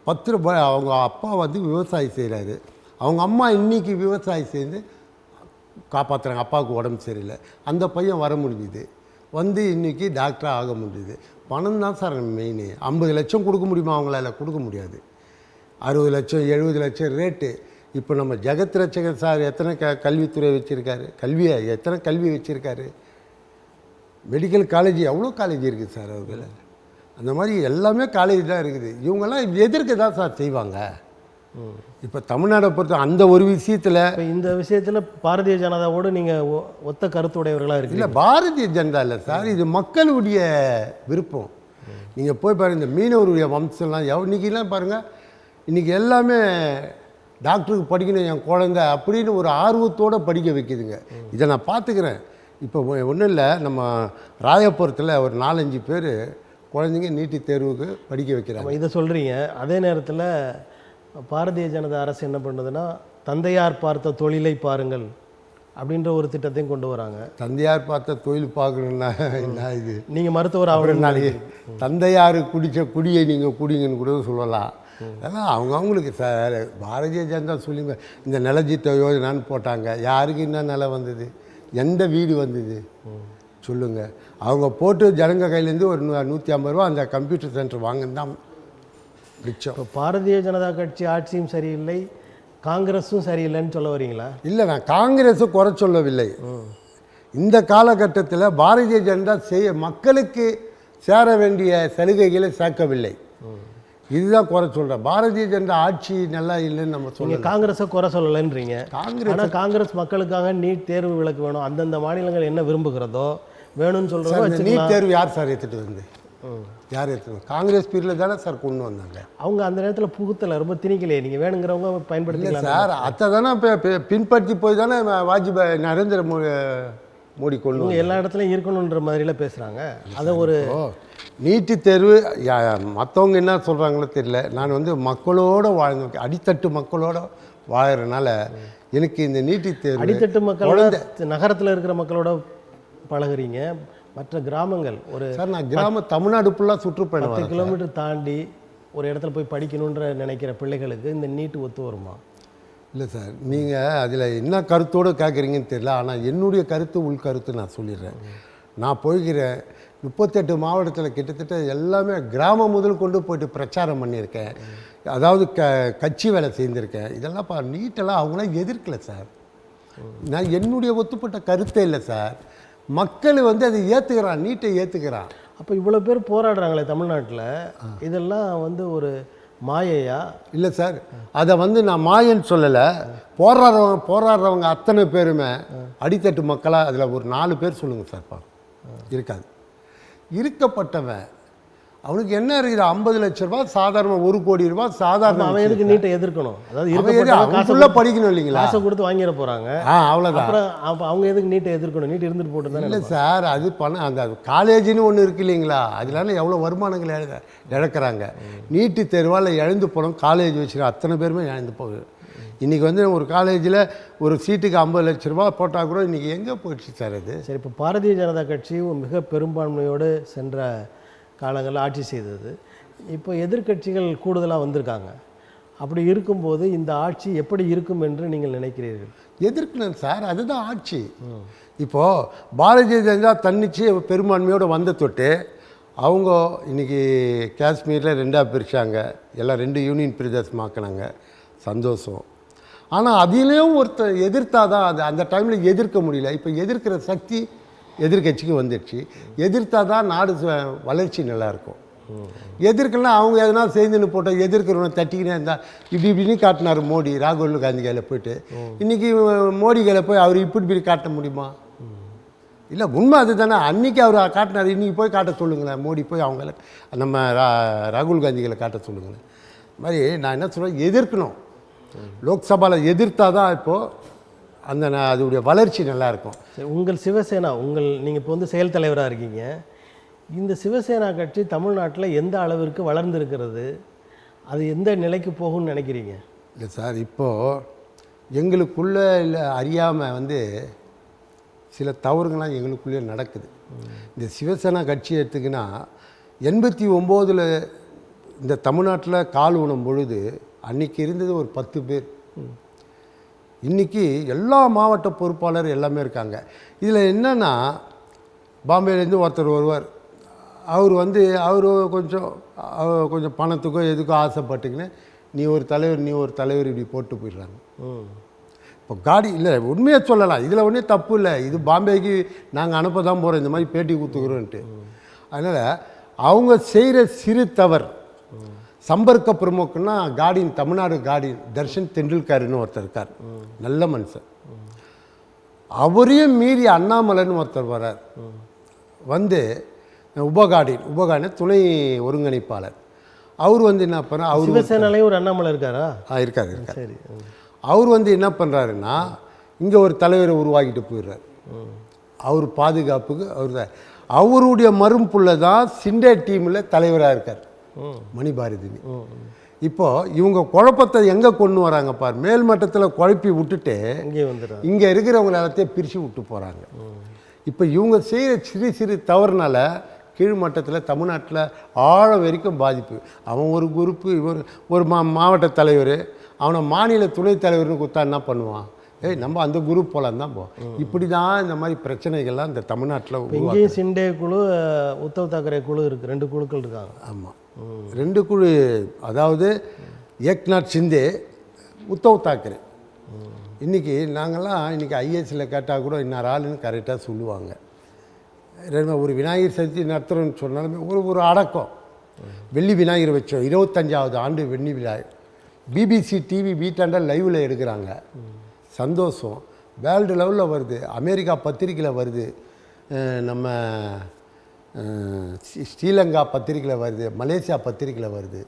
10 ரூபாய், அவங்க அப்பா வந்து விவசாயம் செய்கிறாரு, அவங்க அம்மா இன்றைக்கி விவசாயம் செய்து காப்பாற்றுறாங்க. அப்பாவுக்கு உடம்பு சரியில்லை, அந்த பையன் வர முடியுது, வந்து இன்றைக்கி டாக்டராக ஆக முடியுது. பணம் தான் சார் மெயின். 50 லட்சம் கொடுக்க முடியுமா? அவங்களால கொடுக்க முடியாது. 60 லட்சம் 70 லட்சம் ரேட்டு. இப்போ நம்ம ஜெகத் ரட்சகன் சார் எத்தனை கல்வித்துறை வச்சுருக்காரு, எத்தனை கல்வி வச்சுருக்காரு. மெடிக்கல் காலேஜ் எவ்வளோ காலேஜ் இருக்குது சார் அவர்கள். அந்த மாதிரி எல்லாமே காலேஜ் தான் இருக்குது. இவங்கெல்லாம் எதிர்க்க தான் சார் செய்வாங்க. இப்போ தமிழ்நாடை பொறுத்த அந்த ஒரு விஷயத்தில் இப்போ இந்த விஷயத்தில் பாரதிய ஜனதாவோடு நீங்கள் ஒத்த கருத்துடையவர்களாக இல்லை இருக்கீங்க. பாரதிய ஜனதா இல்லை சார், இது மக்களுடைய விருப்பம். நீங்கள் போய் பாருங்கள், இந்த மீனவருடைய வம்சம்லாம் இன்றைக்கெல்லாம் பாருங்கள், இன்றைக்கி எல்லாமே டாக்டருக்கு படிக்கணும் என் குழந்தை அப்படின்னு ஒரு ஆர்வத்தோடு படிக்க வைக்குதுங்க. இதை நான் பார்த்துக்கிறேன். இப்போ ஒன்றும் இல்லை, நம்ம ராயபுரத்தில் ஒரு 4-5 பேர் குழந்தைங்க நீட்டு தேர்வுக்கு படிக்க வைக்கிறாங்க. இதை சொல்கிறீங்க. அதே நேரத்தில் பாரதிய ஜனதா அரசு என்ன பண்ணுதுன்னா, தந்தையார் பார்த்த தொழிலை பாருங்கள் அப்படின்ற ஒரு திட்டத்தையும் கொண்டு வராங்க. தந்தையார் பார்த்த தொழில் பார்க்கணுன்னா என்ன இது? நீங்கள் மருத்துவர் ஆகணும், நாளைக்கு தந்தையார் குடித்த குடியை நீங்கள் குடிங்கன்னு கூட சொல்லலாம். அதெல்லாம் அவங்கவுங்களுக்கு சார். பாரதிய ஜனதா சொல்லுங்க, இந்த நலஜித்த யோஜனான்னு போட்டாங்க, யாருக்கு என்ன நிலம் வந்தது, எந்த வீடு வந்தது சொல்லுங்கள். அவங்க போட்டு ஜனங்க கையிலேருந்து ஒரு 150 ரூபா அந்த கம்ப்யூட்டர் சென்டர் வாங்கின்னு தான் மிச்சம். இப்போ பாரதிய ஜனதா கட்சி ஆட்சியும் சரியில்லை, காங்கிரஸும் சரியில்லைன்னு சொல்ல வரீங்களா? இல்லை, நான் காங்கிரஸை குறை சொல்லவில்லை. இந்த காலகட்டத்தில் பாரதிய ஜனதா மக்களுக்கு சேர வேண்டிய சலுகைகளை சேர்க்கவில்லை. இதுதான் குறை சொல்கிறேன். பாரதிய ஜனதா ஆட்சி நல்லா இல்லைன்னு நம்ம சொல்லுங்கள். காங்கிரஸை குறை சொல்லலைன்றீங்க. காங்கிரஸ் காங்கிரஸ் மக்களுக்காக நீட் தேர்வு விலக்கு வேணும், அந்தந்த மாநிலங்கள் என்ன விரும்புகிறதோ வேணும்னு சொல்கிறதோ. நீட் தேர்வு யார் சார் ஏற்றுட்டு வந்து? யார் ஏற்றுவோம்? காங்கிரஸ் பீரியடில் தானே சார் கொண்டு வந்தாங்க. அவங்க அந்த நேரத்தில் புகுத்தலை, ரொம்ப திணிக்கலையே. நீங்கள் வேணுங்கிறவங்க பயன்படுத்திக்கலாம் சார். அதை தானே இப்போ பின்பற்றி போய் தானே வாஜ்பாய் நரேந்திர மோடி கொண்டு எல்லா இடத்துலையும் இருக்கணுன்ற மாதிரிலாம் பேசுகிறாங்க. அதை ஒரு நீட்டு தேர்வு மற்றவங்க என்ன சொல்கிறாங்களோ தெரியல. நான் வந்து மக்களோடு வாழ்ந்த அடித்தட்டு மக்களோட வாழறதுனால எனக்கு இந்த நீட்டு தேர்வு அடித்தட்டு மக்களோட நகரத்தில் இருக்கிற மக்களோட பழகுறீங்க. மற்ற கிராமங்கள் ஒரு சார், நான் தமிழ்நாடு ஃபுல்லாக சுற்றுப்பயணம் 10 கிலோமீட்டர் தாண்டி ஒரு இடத்துல போய் படிக்கணுன்ற நினைக்கிற பிள்ளைகளுக்கு இந்த நீட்டு ஒத்து வருமா? இல்லை சார், நீங்கள் அதில் என்ன கருத்தோடு கேட்குறீங்கன்னு தெரியல. ஆனால் என்னுடைய கருத்து உள்கருத்து நான் சொல்லிடுறேன். நான் போய்கிறேன் 38 மாவட்டத்தில் கிட்டத்தட்ட எல்லாமே கிராமம் முதல் கொண்டு போய்ட்டு பிரச்சாரம் பண்ணியிருக்கேன். அதாவது கட்சி வேலை செய்திருக்கேன். இதெல்லாம் நீட்டெல்லாம் அவங்களாம் எதிர்க்கலை சார். நான் என்னுடைய ஒத்துப்பட்ட கருத்தே இல்லை சார். மக்கள் வந்து அதை ஏற்றுக்கிறான், நீட்டை ஏற்றுக்கிறான். அப்போ இவ்வளோ பேர் போராடுறாங்களே தமிழ்நாட்டில், இதெல்லாம் வந்து ஒரு மாயையா? இல்லை சார், அதை வந்து நான் மாயன்னு சொல்லலை. போராடுறவங்க அத்தனை பேருமே அடித்தட்டு மக்களாக அதில் ஒரு 4 பேர் சொல்லுங்கள் சார். இருக்காது. இருக்கப்பட்டவன் அவனுக்கு என்ன இருக்குது? 50 லட்ச ரூபா சாதாரண, 1 கோடி ரூபாய் சாதாரண. அவன் எதுக்கு நீட்டை எதிர்க்கணும்? அதாவது படிக்கணும் இல்லைங்களா? காசை கொடுத்து வாங்கிட போகிறாங்க. அவ்வளோதான். அப்புறம் அவங்க எதுக்கு நீட்டை எதிர்க்கணும்? நீட் இருந்துட்டு போட்டு தானே. இல்லை சார், அது அந்த காலேஜின்னு ஒன்று இருக்குது இல்லைங்களா? அதனால எவ்வளோ வருமானங்கள் இழக்கிறாங்க. நீட்டு தேர்வால் இழந்து போனோம். காலேஜ் வச்சுருக்க அத்தனை பேருமே இழந்து போகுது. இன்றைக்கி வந்து ஒரு காலேஜில் ஒரு சீட்டுக்கு 50 லட்ச ரூபா போட்டால் கூட இன்றைக்கி எங்கே போயிடுச்சு சார் அது? சரி, இப்போ பாரதிய ஜனதா கட்சி மிக பெரும்பான்மையோடு சென்ற காலங்களில் ஆட்சி செய்தது. இப்போ எதிர்க்கட்சிகள் கூடுதலாக வந்திருக்காங்க. அப்படி இருக்கும்போது இந்த ஆட்சி எப்படி இருக்கும் என்று நீங்கள் நினைக்கிறீர்கள்? எதிர்க்கணும் சார், அதுதான் ஆட்சி. இப்போது பாரதிய ஜனதா தன்னிச்சு பெரும்பான்மையோடு வந்த தொட்டு அவங்க இன்றைக்கி காஷ்மீரில் 2ஆக பிரித்தாங்க. எல்லாம் 2 யூனியன் பிரதேசமாக்கினாங்க. சந்தோஷம். ஆனால் அதிலையும் ஒருத்தர் எதிர்த்தாதான் அது அந்த டைமில் எதிர்க்க முடியல. இப்போ எதிர்க்கிற சக்தி எதிர்கட்சிக்கு வந்துடுச்சு. எதிர்த்தா தான் நாடு வளர்ச்சி நல்லாயிருக்கும். எதிர்க்கலாம் அவங்க எதனா செய்துன்னு போட்டால் எதிர்க்கிறவனை தட்டிக்கினே இருந்தால் இப்படின்னு காட்டினார் மோடி. ராகுல் காந்தி கையில் போய்ட்டு இன்றைக்கி மோடி கையில் போய் அவர் இப்படி காட்ட முடியுமா? இல்லை, உண்மை அது தானே. அன்றைக்கி அவர் காட்டினார், இன்றைக்கி போய் காட்ட சொல்லுங்களேன். மோடி போய் அவங்கள நம்ம ராகுல் காந்திகளை காட்ட சொல்லுங்களேன். மாதிரி நான் என்ன சொல்கிறேன், எதிர்க்கணும். லோக்சபாவில் எதிர்த்தா தான் இப்போது அந்த அதோடைய வளர்ச்சி நல்லாயிருக்கும். உங்கள் சிவசேனா, நீங்கள் இப்போ வந்து செயல் தலைவராக இருக்கீங்க. இந்த சிவசேனா கட்சி தமிழ்நாட்டில் எந்த அளவிற்கு வளர்ந்துருக்கிறது? அது எந்த நிலைக்கு போகும்னு நினைக்கிறீங்க? இல்லை சார், இப்போது எங்களுக்குள்ளே இல்லை அறியாமல் வந்து சில தவறுகள்லாம் எங்களுக்குள்ளே நடக்குது. இந்த சிவசேனா கட்சி எடுத்துக்கினா 89 இந்த தமிழ்நாட்டில் கால் ஊனும் பொழுது அன்றைக்கி இருந்தது ஒரு 10 பேர். இன்றைக்கி எல்லா மாவட்ட பொறுப்பாளர் எல்லாமே இருக்காங்க. இதில் என்னென்னா, பாம்பேலேருந்து ஒருத்தர் வருவார். அவர் வந்து கொஞ்சம் பணத்துக்கோ எதுக்கோ ஆசைப்பட்டுக்கின்னு நீ ஒரு தலைவர் இப்படி போட்டு போயிடுறாங்க. இப்போ காடி இல்லை, உண்மையாக சொல்லலாம். இதில் ஒன்றும் தப்பு இல்லை. இது பாம்பேக்கு நாங்கள் அனுப்ப தான் போகிறோம், இந்த மாதிரி பேட்டி கொடுத்துக்குறோன்ட்டு. அதனால் அவங்க செய்கிற சிறு தவறு சம்பர்க்க பிரமுகன்னா கார்டியன், தமிழ்நாடு கார்டியன் தர்ஷன் தெண்டுல்கர்னு ஒருத்தர் இருக்கார், நல்ல மனுஷன். அவரையும் மீறி அண்ணாமலைன்னு ஒருத்தர் வர்றார், வந்து உபகார்டியன் துணை ஒருங்கிணைப்பாளர். அவர் வந்து என்ன பண்ணுறார், அவர் சிவசேனாலையும் ஒரு அண்ணாமலை இருக்காரா? இருக்கார். சரி. அவர் வந்து என்ன பண்ணுறாருன்னா இங்கே ஒரு தலைவரை உருவாக்கிட்டு போயிடுறார். அவர் பாதுகாப்புக்கு அவர் தான். அவருடைய மரும்புள்ள தான் சிண்டே டீமில் தலைவராக இருக்கார் மணிபாரதினி. இப்போது இவங்க குழப்பத்தை எங்கே கொண்டு வராங்க பார், மேல் மட்டத்தில் குழப்பி விட்டுட்டு இங்கே இருக்கிறவங்க எல்லாத்தையும் பிரித்து விட்டு போகிறாங்க. இப்போ இவங்க செய்கிற சிறு சிறு தவறுனால கீழ்மட்டத்தில் தமிழ்நாட்டில் ஆழம் வரைக்கும் பாதிப்பு. அவன் ஒரு குரூப்பு, இவர் ஒரு மாவட்ட தலைவர், அவனை மாநில துணைத் தலைவர்னு கொடுத்தா என்ன பண்ணுவான்? நம்ம அந்த குரூப் போலாம் தான் இப்படி தான் இந்த மாதிரி பிரச்சனைகள்லாம் இந்த தமிழ்நாட்டில். இங்கேயும் சிண்டே குழு, உத்தவ் தாக்கரே குழு இருக்குது, 2 குழுக்கள் இருக்காங்க. ஆமாம், 2 குழு. அதாவது ஏக்நாத் சிண்டே, உத்தவ் தாக்கரே. இன்றைக்கி நாங்கள்லாம் இன்றைக்கி ஐஏஎஸில் கேட்டால் கூட இன்னார் ஆளுன்னு கரெக்டாக சொல்லுவாங்க. ஒரு விநாயகர் சதுர்த்தி நடத்துகிறோன்னு சொன்னாலுமே ஒரு அடக்கம். வெள்ளி விநாயகர் வச்சோம், 25வது ஆண்டு வெள்ளி விநாயகர். பிபிசி டிவி வீட்டாண்ட லைவில் எடுக்கிறாங்க. சந்தோஷம். வேர்ல்டு லெவலில் வருது, அமெரிக்கா பத்திரிக்கையில் வருது, நம்ம ஸ்ரீலங்கா பத்திரிக்கையில் வருது, மலேசியா பத்திரிக்கையில் வருது.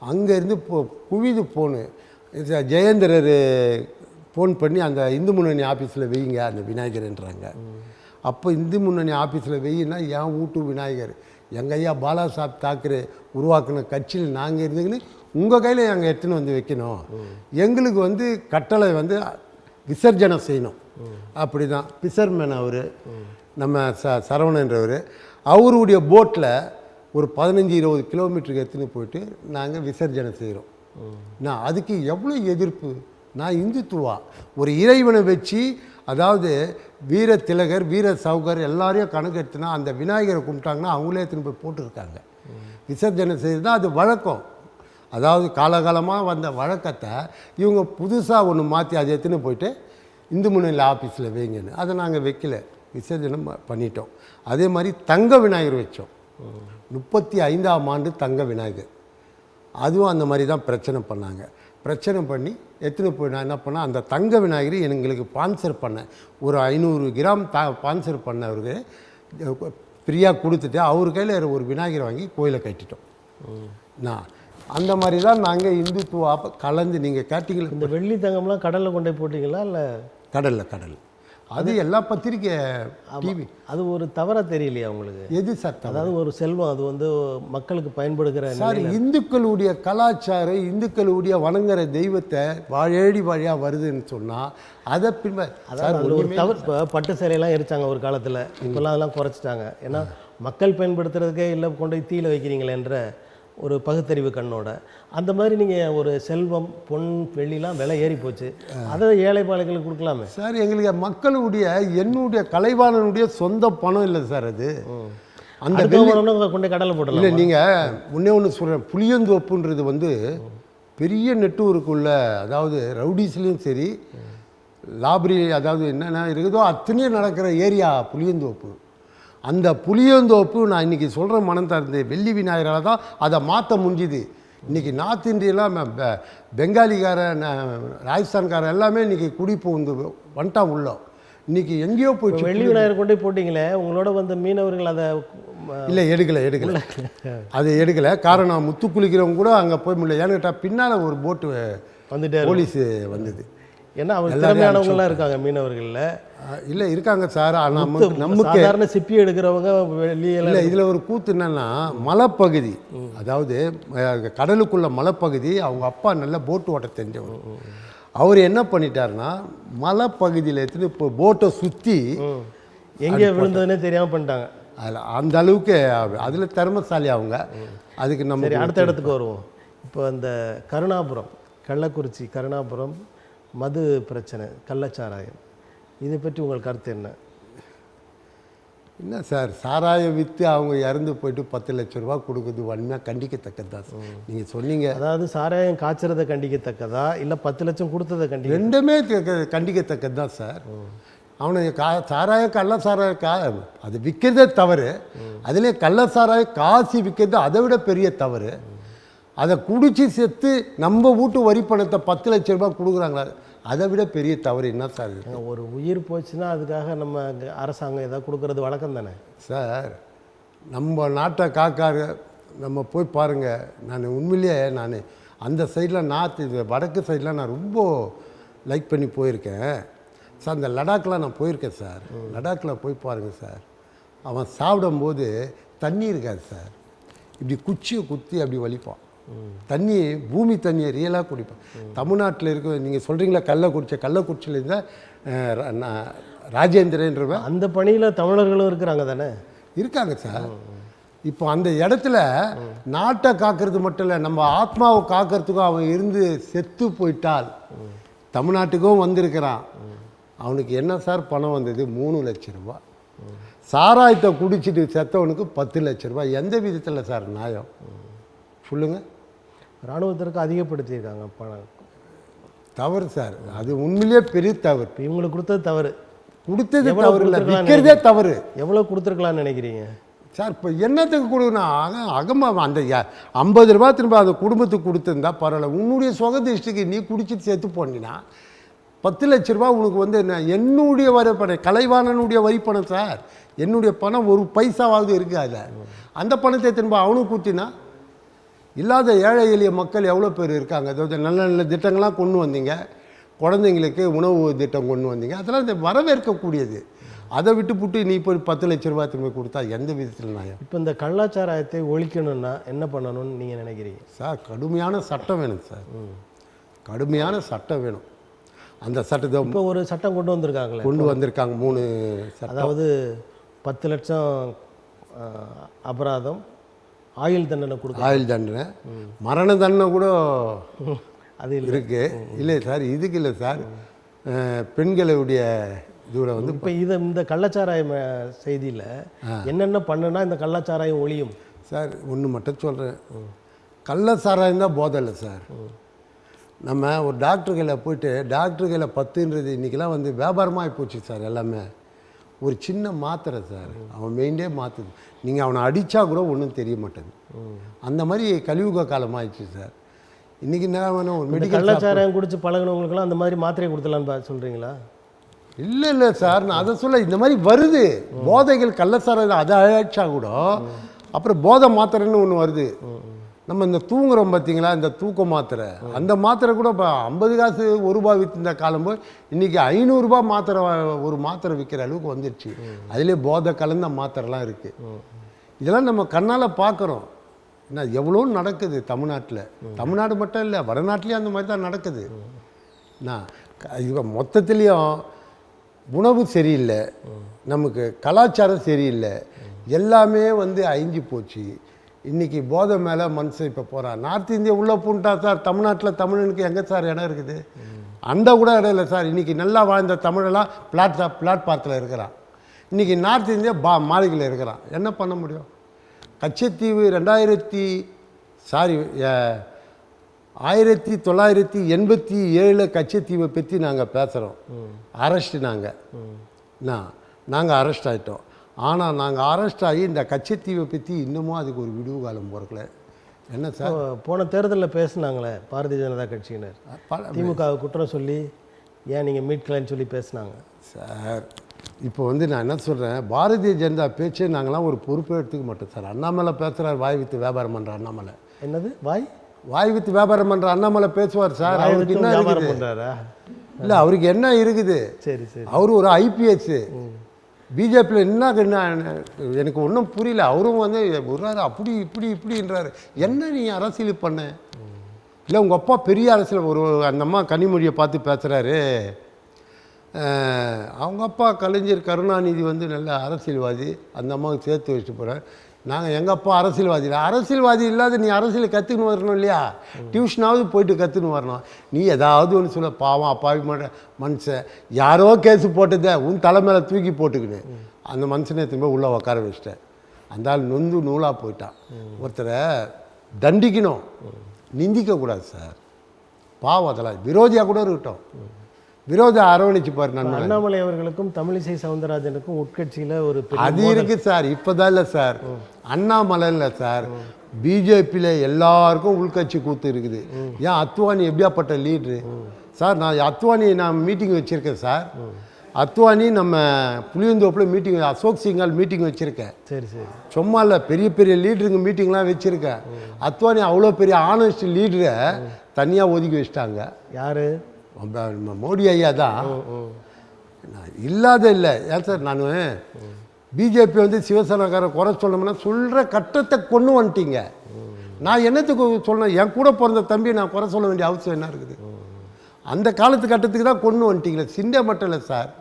அங்கேருந்து குவிது ஃபோனு ஜெயேந்திரர் ஃபோன் பண்ணி அந்த இந்து முன்னணி ஆஃபீஸில் வைங்க அந்த விநாயகர்ன்றாங்க. அப்போ இந்து முன்னணி ஆஃபீஸில் வெயின்னா என் வீட்டு விநாயகர், எங்கள் ஐயா பாலாசாஹிப் தாக்கரே உருவாக்கின கட்சியில் நாங்கள் இருந்துங்கன்னு உங்கள் கையில் எங்கள் எடுத்துன்னு வந்து வைக்கணும். எங்களுக்கு வந்து கட்டளை வந்து விசர்ஜனம் செய்யணும். அப்படி தான் பிசர்மேன் அவர், நம்ம சரவணன்றவர், அவருடைய போட்டில் ஒரு 15-20 கிலோமீட்டருக்கு எடுத்துன்னு போயிட்டு நாங்கள் விசர்ஜனம் செய்கிறோம். நான் அதுக்கு எவ்வளோ எதிர்ப்பு. நான் இந்துத்துவா, ஒரு இறைவனை வச்சு, அதாவது வீர திலகர், வீர சவுகர் எல்லாரையும் கணக்கு எடுத்துனா அந்த விநாயகரை கும்பிட்டாங்கன்னா அவங்களே எடுத்துன்னு போய் போட்டுருக்காங்க. விசர்ஜனை செய்கிறது தான் அது வழக்கம். அதாவது காலகாலமாக வந்த வழக்கத்தை இவங்க புதுசாக ஒன்று மாற்றி அதை எடுத்துன்னு போயிட்டு இந்து முன்னணி ஆஃபீஸில் வைங்கன்னு அதை நாங்கள் வைக்கல, விசர்ஜனம் பண்ணிட்டோம். அதே மாதிரி தங்க விநாயகர் வச்சோம், 35ஆம் ஆண்டு தங்க விநாயகர். அதுவும் அந்த மாதிரி தான் பிரச்சனை பண்ணாங்க. பிரச்சனை பண்ணி எடுத்துன்னு போய் நான் என்ன பண்ணேன், அந்த தங்க விநாயகர் எங்களுக்கு ஸ்பான்சர் பண்ணேன். ஒரு 500 கிராம் ஸ்பான்சர் பண்ணவருக்கு ஃப்ரீயாக கொடுத்துட்டு அவர் கையில் ஒரு விநாயகரை வாங்கி கோயிலை கட்டிட்டோம். நான் அந்த மாதிரி தான் நாங்கள் இந்துத்துவா கலந்து. நீங்கள் கேட்டிங்களா இந்த வெள்ளி தங்கம்லாம் கடலில் கொண்டே போட்டிங்களா? இல்லை கடல் அது எல்லா பத்திரிக்கை டிவி. அது ஒரு தவறாக தெரியலையா உங்களுக்கு? எது சார்? அதாவது ஒரு செல்வம், அது வந்து மக்களுக்கு பயன்படுகிற சார். இந்துக்களுடைய கலாச்சாரம், இந்துக்களுடைய வணங்குற தெய்வத்தை வாழேடி வழியாக வருதுன்னு சொன்னால் அதை அதாவது ஒரு தவறு. இப்போ பட்டு சேலையெல்லாம் எரிச்சாங்க ஒரு காலத்தில், இப்போல்லாம் அதெல்லாம் குறைச்சிட்டாங்க. ஏன்னா மக்கள் பயன்படுத்துறதுக்கே இல்லை கொண்டு போய் தீயில வைக்கிறீங்களேன்ற ஒரு பகுத்தறிவு கண்ணோட. அந்த மாதிரி நீங்கள் ஒரு செல்வம், பொன், வெள்ளிலாம் விலை ஏறி போச்சு, அதை ஏழை பாலைகளுக்கு கொடுக்கலாமே சார். எங்களுக்கு மக்களுடைய, என்னுடைய கலைவாணனுடைய சொந்த பணம் இல்லை சார் அது. அந்த கொண்டே கடலை போடல. இல்லை, நீங்கள் ஒன்று சொல்கிறேன், புளியந்தோப்புன்றது வந்து பெரிய நெட்வொர்க்குள்ள, அதாவது ரவுடிஸ்லேயும் சரி, லாபரி, அதாவது என்னென்ன இருக்குதோ அத்தனையும் நடக்கிற ஏரியா புளியந்தோப்பு. அந்த புளியந்தோப்பு நான் இன்றைக்கி சொல்கிற மனம் தந்து வெள்ளி விநாயகரால் தான் அதை மாற்ற முடிஞ்சுது. இன்றைக்கி நார்த் இந்தியெல்லாம் பெங்காலிக்காரன், ராஜஸ்தான்காரன் எல்லாமே இன்றைக்கி குடிப்பு வந்துட்டான் உள்ள. இன்றைக்கி எங்கேயோ போய் வெள்ளி விநாயகர் கொண்டு போட்டிங்களே, உங்களோட வந்த மீனவர்கள் அதை இல்லை எடுக்கலை அது எடுக்கலை. காரணம் முத்து குளிக்கிறவங்க கூட அங்கே போய் முடியல. ஏன்னு கேட்டால் பின்னால் ஒரு போட்டு வந்துட்டு போலீஸு வந்தது. ஏன்னா அவங்க திறமையானவங்களாம் இருக்காங்க மீனவர்களில். இல்லை இருக்காங்க சார். ஆனால் நமக்கு சாதாரண சிப்பி எடுக்கிறவங்க இல்லை. இதில் ஒரு கூத்து என்னென்னா, மலைப்பகுதி, அதாவது கடலுக்குள்ள மலைப்பகுதி. அவங்க அப்பா நல்ல போட்டு ஓட்ட தெரிஞ்சவர். அவர் என்ன பண்ணிட்டாருன்னா, மலைப்பகுதியில் எடுத்துகிட்டு இப்போ போட்டை சுற்றி எங்கே விழுந்ததுன்னே தெரியாமல் பண்ணிட்டாங்க. அதில் அந்த அளவுக்கு அதில் திறமைசாலி அவங்க. அதுக்கு நம்ம அடுத்த இடத்துக்கு வருவோம். இப்போ அந்த கருணாபுரம், கள்ளக்குறிச்சி கருணாபுரம் மது பிரச்சனை, கள்ளச்சாராயம், இதை பற்றி உங்கள் கருத்து என்ன? என்ன சார், சாராயம் விற்று அவங்க இறந்து போயிட்டு 10 லட்ச ரூபா கொடுக்குறது வன்மையாக கண்டிக்கத்தக்கதா சார். நீங்கள் சொன்னீங்க, அதாவது சாராயம் காய்ச்சறதை கண்டிக்கத்தக்கதா இல்லை 10 லட்சம் கொடுத்ததை ரெண்டுமே கண்டிக்கத்தக்கது தான் சார். அவனை சாராயம் கள்ள சாராயம் அது விற்கிறதே தவறு. அதிலே கள்ள சாராயம் காசி விற்கிறது அதை விட பெரிய தவறு. அதை குடித்து செத்து நம்ம வீட்டு வரி பணத்தை 10 லட்ச ரூபாய் கொடுக்குறாங்களா? அதை விட பெரிய தவறு என்ன சார் இது? ஒரு உயிர் போச்சுன்னா அதுக்காக நம்ம அரசாங்கம் ஏதாவது கொடுக்கறது வழக்கம் தானே சார்? நம்ம நாட்டை காக்காரு நம்ம போய் பாருங்கள். நான் உண்மையிலேயே நான் அந்த சைடில் நார்த்து வடக்கு சைடில் நான் ரொம்ப லைக் பண்ணி போயிருக்கேன் சார். அந்த லடாக்லாம் நான் போயிருக்கேன் சார். லடாக்கில் போய் பாருங்கள் சார். அவன் சாப்பிடும்போது தண்ணி இருக்காது சார். இப்படி குச்சியை குத்தி அப்படி வலிப்பான். தண்ணி பூமி தண்ணியை ரியலாக குடிப்பான். தமிழ்நாட்டில் இருக்க நீங்கள் சொல்கிறீங்களா கள்ளக்குறிச்சியில் இருந்தால் ராஜேந்திரன்றவன் அந்த பணியில் தமிழர்களும் இருக்கிறாங்க தானே? இருக்காங்க சார். இப்போ அந்த இடத்துல நாட்டை காக்கிறது மட்டும் இல்லை, நம்ம ஆத்மாவை காக்கிறதுக்கும் அவன் இருந்து செத்து போயிட்டால் தமிழ்நாட்டுக்கும் வந்திருக்கிறான். அவனுக்கு என்ன சார் பணம் வந்தது? 3 லட்ச ரூபா. சாராயத்தை குடிச்சிட்டு செத்தவனுக்கு 10 லட்ச ரூபாய். எந்த விதத்தில் சார் நியாயம் சொல்லுங்கள்? இராணுவத்திற்கு அதிகப்படுத்தியிருக்காங்க பணம். தவறு சார். அது உண்மையிலேயே பெரிய தவறு. இப்போ இவங்களுக்கு கொடுத்தது தவறு. கொடுத்தது தவறு இல்லை, விற்கிறதே தவறு. எவ்வளோ கொடுத்துருக்கலான்னு நினைக்கிறீங்க சார்? இப்போ என்னத்துக்கு கொடுக்கணும்? அகமாக அந்த 50 ரூபா திரும்ப அந்த குடும்பத்துக்கு கொடுத்துருந்தா பரவாயில்ல. உன்னுடைய சுகதிஷ்டிக்கு நீ குடிச்சிட்டு சேர்த்து போனீங்கன்னா 10 லட்ச ரூபா உனக்கு வந்து என்ன? என்னுடைய வரிப்பணம், கலைவாணனுடைய வரிப்பணம் சார். என்னுடைய பணம் ஒரு பைசாவாவது இருக்குது. அதில் அந்த பணத்தை திரும்ப அவனுக்கு கூட்டினா இல்லாத ஏழை எளிய மக்கள் எவ்வளோ பேர் இருக்காங்க. அதாவது நல்ல நல்ல திட்டங்கள்லாம் கொண்டு வந்தீங்க. குழந்தைங்களுக்கு உணவு திட்டம் கொண்டு வந்தீங்க. அதெல்லாம் இந்த வரவேற்கக்கூடியது. அதை விட்டுப்புட்டு நீ போய் 10 லட்ச ரூபா திரும்ப கொடுத்தா எந்த விதத்தில் நியாயம்? இப்போ இந்த கள்ளச்சாராயத்தை ஒழிக்கணும்னா என்ன பண்ணணும்னு நீங்கள் நினைக்கிறீங்க சார்? கடுமையான சட்டம் வேணும் சார். கடுமையான சட்டம் வேணும். அந்த சட்டத்தை இப்போ ஒரு சட்டம் கொண்டு வந்திருக்காங்க 3 சட்டம். அதாவது 10 லட்சம் அபராதம், ஆயுள் தண்டனை கொடுக்க. ஆயுள் தண்டனை, மரண தண்டனை கூட அது இருக்கு. இல்லை சார், இதுக்கு இல்லை சார். பெண்களுடைய இதில் வந்து இப்போ இந்த கள்ளச்சாராயம் செய்தியில் என்னென்ன பண்ணுனா இந்த கள்ளச்சாராயம் ஒழியும் சார்? ஒன்று மட்டும் சொல்கிறேன். கள்ளச்சாராயம் தான் போதை இல்லை சார். நம்ம ஒரு டாக்டர்களை போய்ட்டு டாக்டர்களை 10ன்றது இன்றைக்கெல்லாம் வந்து வியாபாரமாக போச்சு சார். எல்லாமே ஒரு சின்ன மாத்திரை சார். அவன் மெயின்டே மாற்றுது. நீங்கள் அவனை அடித்தா கூட ஒன்றும் தெரிய மாட்டேங்குது. அந்த மாதிரி கலியுக காலம் ஆயிடுச்சு சார். இன்றைக்கி நேரம் ஒரு மெடிக்கல் கள்ளச்சாராயம் குடிச்சு பழகினவங்களுக்குலாம் அந்த மாதிரி மாத்திரையை கொடுத்துலான்னு சொல்கிறீங்களா? இல்லை சார், நான் அதை சொல்ல. இந்த மாதிரி வருது போதைகள். கள்ளச்சாராயம் அதை அழைச்சா கூட அப்புறம் போதை மாத்திரைன்னு ஒன்று வருது. நம்ம இந்த தூங்குறோம் பார்த்தீங்களா, இந்த தூக்க மாத்திரை, அந்த மாத்திரை கூட இப்போ 50 காசு 1 ரூபா விற்ற காலம் போய் இன்றைக்கி 500 ரூபா மாத்திரை, ஒரு மாத்திரை விற்கிற அளவுக்கு வந்துடுச்சு. அதிலே போதை கலந்த மாத்திரைலாம் இருக்குது. இதெல்லாம் நம்ம கண்ணால் பார்க்குறோம். என்ன எவ்வளோ நடக்குது தமிழ்நாட்டில். தமிழ்நாடு மட்டும் இல்லை, வடநாட்டிலையும் அந்த மாதிரி தான் நடக்குது. நான் இது மொத்தத்துலேயும் உணவு சரியில்லை, நமக்கு கலாச்சாரம் சரியில்லை, எல்லாமே வந்து அழிஞ்சு போச்சு. இன்றைக்கி போதை மேலே மனுஷன் இப்போ போகிறான். நார்த் இந்தியா உள்ளே பூண்டா சார். தமிழ்நாட்டில் தமிழனுக்கு எங்கே சார் இடம் இருக்குது? அந்த கூட இடம் இல்லை சார். இன்றைக்கி நல்லா வாழ்ந்த தமிழெல்லாம் பிளாட்பாரத்தில் இருக்கிறான். இன்றைக்கி நார்த் இந்தியா மாளிகையில் இருக்கிறான். என்ன பண்ண முடியும்? கச்சத்தீவு 1987 கச்சத்தீவை பற்றி நாங்கள் பேசுகிறோம். அரெஸ்ட் நாங்கள் அரெஸ்ட் ஆகிட்டோம். ஆனால் நாங்கள் அரெஸ்ட் ஆகி இந்த கச்சத்தீவை பற்றி இன்னமும் அதுக்கு ஒரு விடுவு காலம் பிறக்கல. என்ன சார்? போன தேர்தலில் பேசுனாங்களே பாரதிய ஜனதா கட்சியினர், திமுக குற்றம் சொல்லி ஏன் நீங்கள் மீட்கலன்னு சொல்லி பேசுனாங்க சார். இப்போ வந்து நான் என்ன சொல்கிறேன், பாரதிய ஜனதா பேச்சே நாங்களாம் ஒரு பொறுப்பே எடுத்துக்க மாட்டோம் சார். அண்ணாமலை பேசுகிறார், வாய் வித்து வியாபாரம் பண்ணுற அண்ணாமலை. என்னது வாய் வித்து வியாபாரம் பண்ணுற அண்ணாமலை பேசுவார் சார். அவருக்கு என்ன வியாபாரம் பண்ணுறாரா? இல்லை, அவருக்கு என்ன இருக்குது? சரி சரி. அவர் ஒரு ஐபிஎஸ். பிஜேபியில் என்ன எனக்கு ஒன்றும் புரியல. அவரும் வந்து ஒரு அப்படி இப்படின்றாரு. என்ன நீ அரசியல் பண்ண? இல்லை உங்கள் அப்பா பெரிய அரசியல். அந்த அம்மா கனிமொழியை பார்த்து பேசுகிறாரு. அவங்க அப்பா கலைஞர் கருணாநிதி வந்து நல்ல அரசியல்வாதி, அந்த அம்மாவுக்கு சேர்த்து வச்சுட்டு போகிறேன். நாங்கள் எங்கள் அப்பா அரசியல்வாதி இல்லாத நீ அரசியல் கற்றுன்னு வரணும் இல்லையா? டியூஷனாவது போயிட்டு கற்றுன்னு வரணும். நீ ஏதாவது ஒன்று சொல்ல. பாவம் அப்பாவி மனுஷன், யாரோ கேஸு போட்டதே உன் தலை மேலே தூக்கி போட்டுக்கின்னு அந்த மனுஷனை திரும்ப உள்ளே உட்கார வச்சிட்டேன். அந்த ஆள் நொந்து நூலாக போயிட்டான். ஒருத்தரை தண்டிக்கணும், நிந்திக்கக்கூடாது சார். பாவம், அதெல்லாம் விரோதியாக கூட இருக்கட்டும். விரோதம் அரவணைச்சுப்பார் நண்பன். அண்ணாமலை அவர்களுக்கும் தமிழிசை சவுந்தரராஜனுக்கும் உட்கட்சியில் ஒரு அது இருக்கு சார். இப்போதான் இல்லை சார், அண்ணாமலை இல்லை சார், பிஜேபியில் எல்லாருக்கும் உள்கட்சி கூத்து இருக்குது. ஏன் அத்வானி எப்படியாப்பட்ட லீட்ரு சார்? நான் அத்வானி மீட்டிங் வச்சுருக்கேன் சார். அத்வானி நம்ம புளியந்தோப்பில் மீட்டிங், அசோக் சிங்கால் மீட்டிங் வச்சுருக்கேன். சரி சரி. சும்மா இல்லை, பெரிய பெரிய லீடருங்க மீட்டிங்லாம் வச்சுருக்கேன். அத்வானி அவ்வளோ பெரிய ஆனஸ்ட் லீடரை தனியாக ஒதுக்கி வச்சிட்டாங்க. யார்? மோடி ஐயா தான். இல்லாத இல்லை. ஏன் சார், நான் பிஜேபி வந்து சிவசேனாக்கார குறை சொல்லணும்னா சொல்கிற கட்டத்தை கொண்டு வந்துட்டீங்க. நான் என்னத்துக்கு சொல்லணும்? என் கூட பிறந்த தம்பி நான் குறை சொல்ல வேண்டிய அவசியம் என்ன இருக்குது? அந்த காலத்து கட்டத்துக்கு தான் கொண்டு வந்துட்டீங்களே. சிண்டே மட்டும் இல்லை சார்,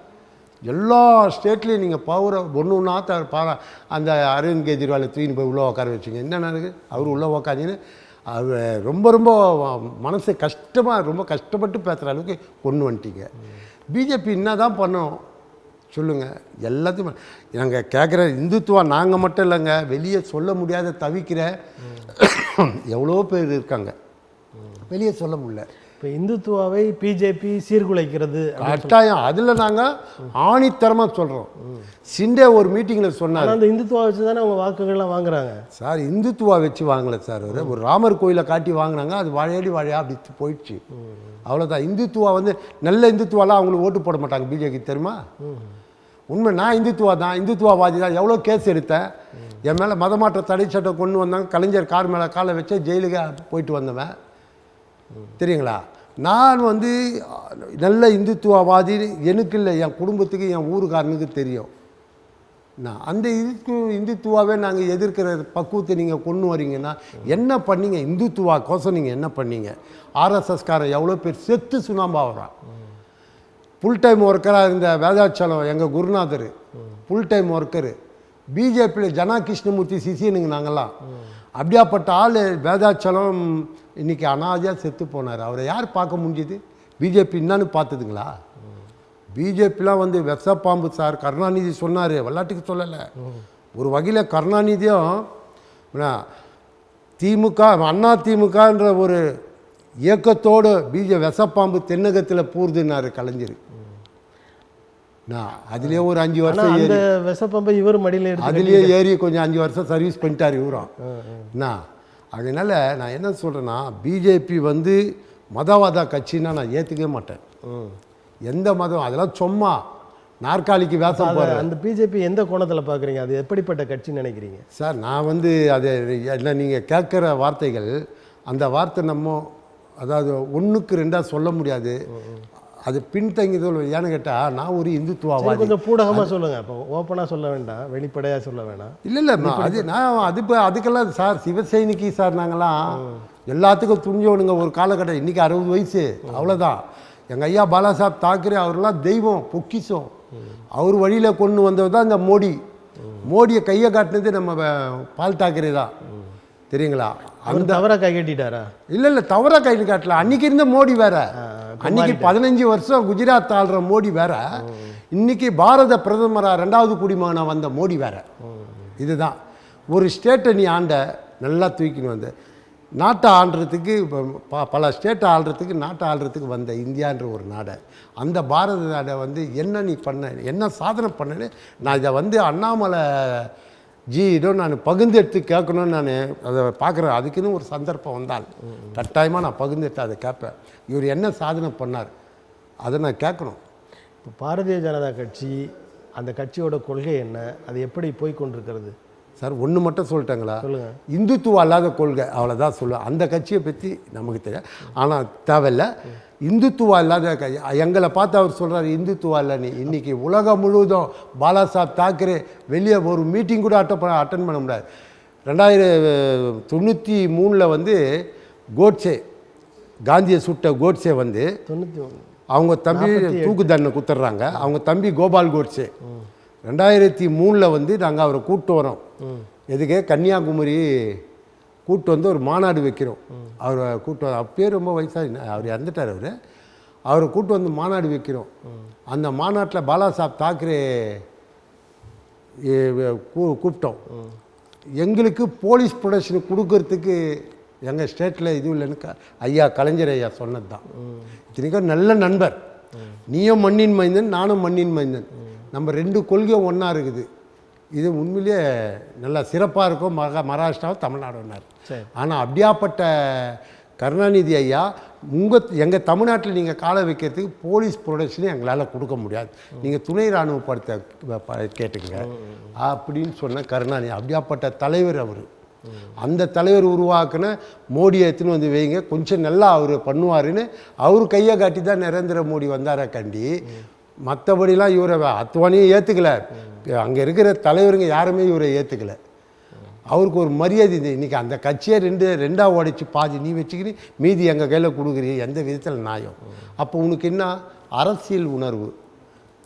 எல்லா ஸ்டேட்லேயும் நீங்கள் பவரை ஒன்று ஒன்றா அந்த அரவிந்த் கெஜ்ரிவாலை தூக்கின்னு போய் உள்ளே உட்கார வச்சிங்க. என்னென்ன இருக்குது? அவர் உள்ளே உட்காந்துன்னு அவர் ரொம்ப ரொம்ப மனசு ரொம்ப கஷ்டப்பட்டு பேசுகிற அளவுக்கு கொண்டு வந்துட்டீங்க. பிஜேபி என்ன தான் பண்ணோம் சொல்லுங்கள்? எல்லாத்தையும் நாங்கள் கேட்குற இந்துத்துவா நாங்கள் மட்டும் இல்லைங்க, வெளியே சொல்ல முடியாத தவிக்கிற எவ்வளோ பேர் இருக்காங்க, வெளியே சொல்ல முடியல. இப்போ இந்துத்துவாவை பிஜேபி சீர்குலைக்கிறது கட்டாயம். அதில் நாங்கள் ஆணித்தரமாக சொல்கிறோம். சிண்டே ஒரு மீட்டிங்கில் சொன்னார், அந்த இந்துத்துவா வச்சு தானே அவங்க வாக்குகள்லாம் வாங்குறாங்க சார். இந்துத்துவா வச்சு வாங்கலை சார், ஒரு ராமர் கோயிலை காட்டி வாங்கினாங்க. அது வாழையா அப்படி போயிடுச்சு, அவ்வளோதான். இந்துத்துவா வந்து நல்ல இந்துத்துவாலாம் அவங்களுக்கு ஓட்டு போட மாட்டாங்க பிஜேபி, தெரியுமா? உண்மை. நான் இந்துத்துவா தான், இந்துத்துவாவாதி தான். எவ்வளோ கேஸ் எடுத்தேன் என் மேலே. மதமாற்ற தடை சட்டம் கொண்டு வந்தாங்க, கலைஞர் கார் மேலே காலை வச்சு ஜெயிலுக்கு போயிட்டு வந்தவன், தெரியுங்களா? நான் வந்து நல்ல இந்துத்துவவாதி எனக்கு இல்லை, என் குடும்பத்துக்கு என் ஊருக்காரனுக்கு தெரியும். நான் அந்த இந்துத்துவாவே நாங்கள் எதிர்க்கிற பக்குவத்தை நீங்கள் கொண்டு வரீங்கன்னா என்ன பண்ணீங்க? இந்துத்துவா கோசம் நீங்கள் என்ன பண்ணீங்க? ஆர்எஸ்எஸ்காரன் எவ்வளோ பேர் செத்து சுண்ணாம்பாகிறான். ஃபுல் டைம் ஒர்க்கராக இருந்த வேதாச்சலம் எங்கள் குருநாதர் ஃபுல் டைம் ஒர்க்கரு. பிஜேபியில் ஜனா கிருஷ்ணமூர்த்தி சிசியனுங்க நாங்கள்லாம். அப்படியாப்பட்ட ஆள் வேதாச்சலம் இன்றைக்கி அனாதையாக செத்து போனார். அவரை யார் பார்க்க முடிஞ்சுது? பிஜேபி என்னன்னு பார்த்ததுங்களா? பிஜேபிலாம் வந்து விஷப்பாம்பு சார். கருணாநிதி சொன்னார், விளையாட்டுக்கு சொல்லலை. ஒரு வகையில் கருணாநிதியும் திமுக அண்ணா திமுகன்ற ஒரு இயக்கத்தோடு விஷப்பாம்பு தென்னகத்தில் பூர்துன்னாரு கலைஞர். நான் அதுலேயே ஒரு 5 வருஷம் ஏறி விஷப்பம்பை இவர் மடியில் எடுத்து அதுலேயே ஏறி கொஞ்சம் 5 வருஷம் சர்வீஸ் பண்ணிட்டார் இவரும். நான் அதனால் நான் என்ன சொல்கிறேன்னா, பிஜேபி வந்து மதவாத கட்சின்னா நான் ஏற்றுக்கவே மாட்டேன். எந்த மதம் அதெல்லாம் சும்மா நாற்காலிக்கு வேஷம் போகிற அந்த பிஜேபி எந்த கோணத்தில் பார்க்குறீங்க? அது எப்படிப்பட்ட கட்சின்னு நினைக்கிறீங்க சார்? நான் வந்து அது என்ன நீங்கள் கேட்குற வார்த்தைகள், அந்த வார்த்தை நம்ம அதாவது 1க்கு 2 சொல்ல முடியாது. அது பின்தங்கி ஏன்னு கேட்டால் நான் ஒரு இந்துத்துவாவாதி. கொஞ்சம் பூடகமாக சொல்லுங்கள். இப்போ ஓப்பனாக சொல்ல வேண்டாம், வெளிப்படையாக சொல்ல வேண்டாம். இல்லை அது நான் அதுக்கெல்லாம் சார் சிவசேனிக்கு சார் நாங்களாம் எல்லாத்துக்கும் துணிஞ்சவனுங்க ஒரு காலகட்டம். இன்றைக்கி 60 வயசு அவ்வளோதான். எங்கள் ஐயா பாலாசாஹிப் தாக்கரே அவரெல்லாம் தெய்வம், பொக்கிஷம். அவர் வழியில் கொண்டு வந்தது தான் இந்த மோடியை கையை காட்டினது நம்ம பால் தாக்கரே தான், தெரியுங்களா? அந்த தவறாக கை கட்டிட்டாரா? இல்லை தவறாக கை காட்டல. அன்றைக்கி இருந்த மோடி வேற. அன்றைக்கி 15 வருஷம் குஜராத் ஆள்ற மோடி வேற. இன்றைக்கி பாரத பிரதமராக 2வது குடிமகனாக வந்த மோடி வேற. இதுதான் ஒரு ஸ்டேட்டை நீ ஆண்ட நல்லா தூக்கின்னு வந்த நாட்டை ஆள்றதுக்கு பல ஸ்டேட்டை ஆள்றதுக்கு நாட்டை ஆள்றதுக்கு வந்த இந்தியான்ற ஒரு நாடை, அந்த பாரத நாடை வந்து என்ன நீ பண்ண, என்ன சாதனை பண்ணேன்னு நான் இதை வந்து அண்ணாமலை ஜியிடம் நான் பகிர்ந்து எடுத்து கேட்கணும்னு நான் அதை பார்க்குறேன். அதுக்குன்னு ஒரு சந்தர்ப்பம் வந்தால் கட்டாயமாக நான் பகிர்ந்து எடுத்து அதை கேட்பேன். இவர் என்ன சாதனை பண்ணார் அதை நான் கேட்கணும். இப்போ பாரதிய ஜனதா கட்சி, அந்த கட்சியோட கொள்கை என்ன, அது எப்படி போய் கொண்டிருக்கிறது சார்? ஒன்று மட்டும் சொல்லிட்டாங்களா? சொல்லுங்கள். இந்துத்துவம் அல்லாத கொள்கை, அவ்வளோதான் சொல்லுவேன். அந்த கட்சியை பற்றி நமக்கு தெரியும், ஆனால் தேவையில்லை. இந்துத்துவா இல்லாத எங்களை பார்த்து அவர் சொல்கிறார் இந்துத்துவா இல்லை. நீ இன்றைக்கி உலகம் முழுவதும் பாலாசாஹிப் தாக்கரே வெளியே ஒரு மீட்டிங் கூட அட்டன் பண்ண முடியாது. 1993 வந்து கோட்ஸே, காந்தியை சுட்ட கோட்ஸே வந்து 91 அவங்க தம்பி தூக்கு தண்டனை குத்துறாங்க. அவங்க தம்பி கோபால் கோட்ஸே 2003 வந்து நாங்கள் அவரை கூப்பிட்டு வரோம். எதுக்கு? கன்னியாகுமரி கூப்பிட்டு வந்து ஒரு மாநாடு வைக்கிறோம். அவரை கூப்பிட்டு வர அப்பயே ரொம்ப வயசாக அவர் இறந்துட்டார். அவரை கூப்பிட்டு வந்து மாநாடு வைக்கிறோம். அந்த மாநாட்டில் பாலாசாஹிப் தாக்கரே கூப்பிட்டோம். எங்களுக்கு போலீஸ் ப்ரொடெக்ஷன் கொடுக்கறதுக்கு எங்கள் ஸ்டேட்டில் இது இல்லைன்னு ஐயா கலைஞர் ஐயா சொன்னது தான். இத்தனைக்கும் நல்ல நண்பர், நீயும் மண்ணின் மைந்தன், நானும் மண்ணின் மைந்தன். நம்ம 2 கொள்கையும் ஒன்றா இருக்குது. இது உண்மையிலேயே நல்லா சிறப்பாக இருக்கும். மகாராஷ்டிராவும் தமிழ்நாடுன்னார். ஆனால் அப்படியாப்பட்ட கருணாநிதி ஐயா எங்கள் தமிழ்நாட்டில் நீங்கள் காலை வைக்கிறதுக்கு போலீஸ் ப்ரொடெக்ஷனே எங்களால் கொடுக்க முடியாது, நீங்கள் துணை இராணுவ படத்தை கேட்டுங்க அப்படின்னு சொன்ன கருணாநிதி. அப்படியாப்பட்ட தலைவர் அவர். அந்த தலைவர் உருவாக்குன மோடியை எடுத்துன்னு வந்து வைங்க, கொஞ்சம் நல்லா அவர் பண்ணுவாருன்னு அவர் கையை காட்டி தான் நரேந்திர மோடி வந்தார கண்டி. மற்றபடிலாம் இவரை அத்வானியும் ஏற்றுக்கலை, அங்கே இருக்கிற தலைவருங்க யாருமே இவரை ஏற்றுக்கலை. அவருக்கு ஒரு மரியாதை இது. இன்றைக்கி அந்த கட்சியை ரெண்டாக உடைச்சி பாதி நீ வச்சுக்கிட்டு மீதி எங்கள் கையில் கொடுக்குறீ, எந்த விதத்தில் நியாயம்? அப்போ உனக்கு என்ன அரசியல் உணர்வு,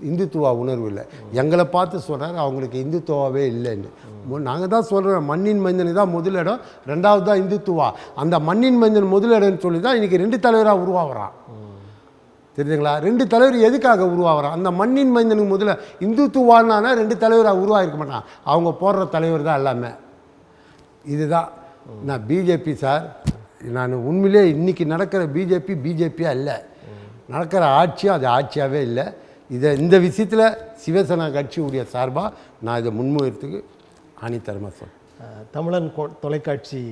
இந்துத்துவா உணர்வு இல்லை. எங்களை பார்த்து சொல்கிறார் அவங்களுக்கு இந்துத்துவாவே இல்லைன்னு. நாங்கள் தான் சொல்கிறோம் மண்ணின் மைந்தனுக்கு தான் முதலிடம், 2வது தான் இந்துத்துவா. அந்த மண்ணின் மைந்தன் முதலிடம்னு சொல்லி தான் இன்றைக்கி 2 தலைவராக உருவாகிறான். தெரியுதுங்களா? 2 தலைவர் எதுக்காக உருவாகிறான்? அந்த மண்ணின் மைந்தனுக்கு முதல்ல இந்துத்துவானா 2 தலைவராக உருவாகிருக்க மாட்டான். அவங்க போடுற தலைவர் தான் எல்லாமே. இதுதான் நான் பிஜேபி சார். நான் உண்மையிலே இன்றைக்கி நடக்கிற பிஜேபியாக இல்லை, நடக்கிற ஆட்சியும் அது ஆட்சியாகவே இல்லை. இந்த விஷயத்தில் சிவசேனா கட்சியுடைய சார்பாக நான் இதை முன்முயற்சிக்கு ஆணித்தரமாக சொல்கிறேன். தமிழன் தொலைக்காட்சி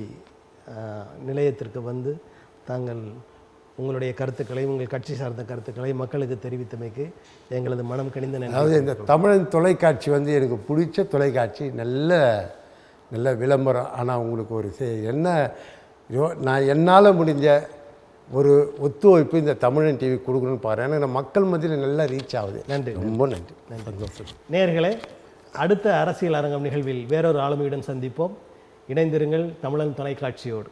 நிலையத்திற்கு வந்து தாங்கள் உங்களுடைய கருத்துக்களை, உங்கள் கட்சி சார்ந்த கருத்துக்களை மக்களுக்கு தெரிவித்தமைக்கு எங்களது மனம் கனிந்த நன்றி. அதாவது இந்த தமிழன் தொலைக்காட்சி வந்து எனக்கு பிடிச்ச தொலைக்காட்சி, நல்ல விளம்பரம். ஆனால் உங்களுக்கு ஒரு என்ன நான் என்னால் முடிஞ்ச ஒரு ஒத்துழைப்பு இந்த தமிழன் டிவி கொடுக்கணும்னு பாருங்கள். ஏன்னா மக்கள் மத்தியில் நல்லா ரீச் ஆகுது. நன்றி, ரொம்ப நன்றி. நேயர்களே, அடுத்த அரசியல் அரங்கம் நிகழ்வில் வேறொரு ஆளுமையுடன் சந்திப்போம். இணைந்திருங்கள் தமிழன் தொலைக்காட்சியோடு.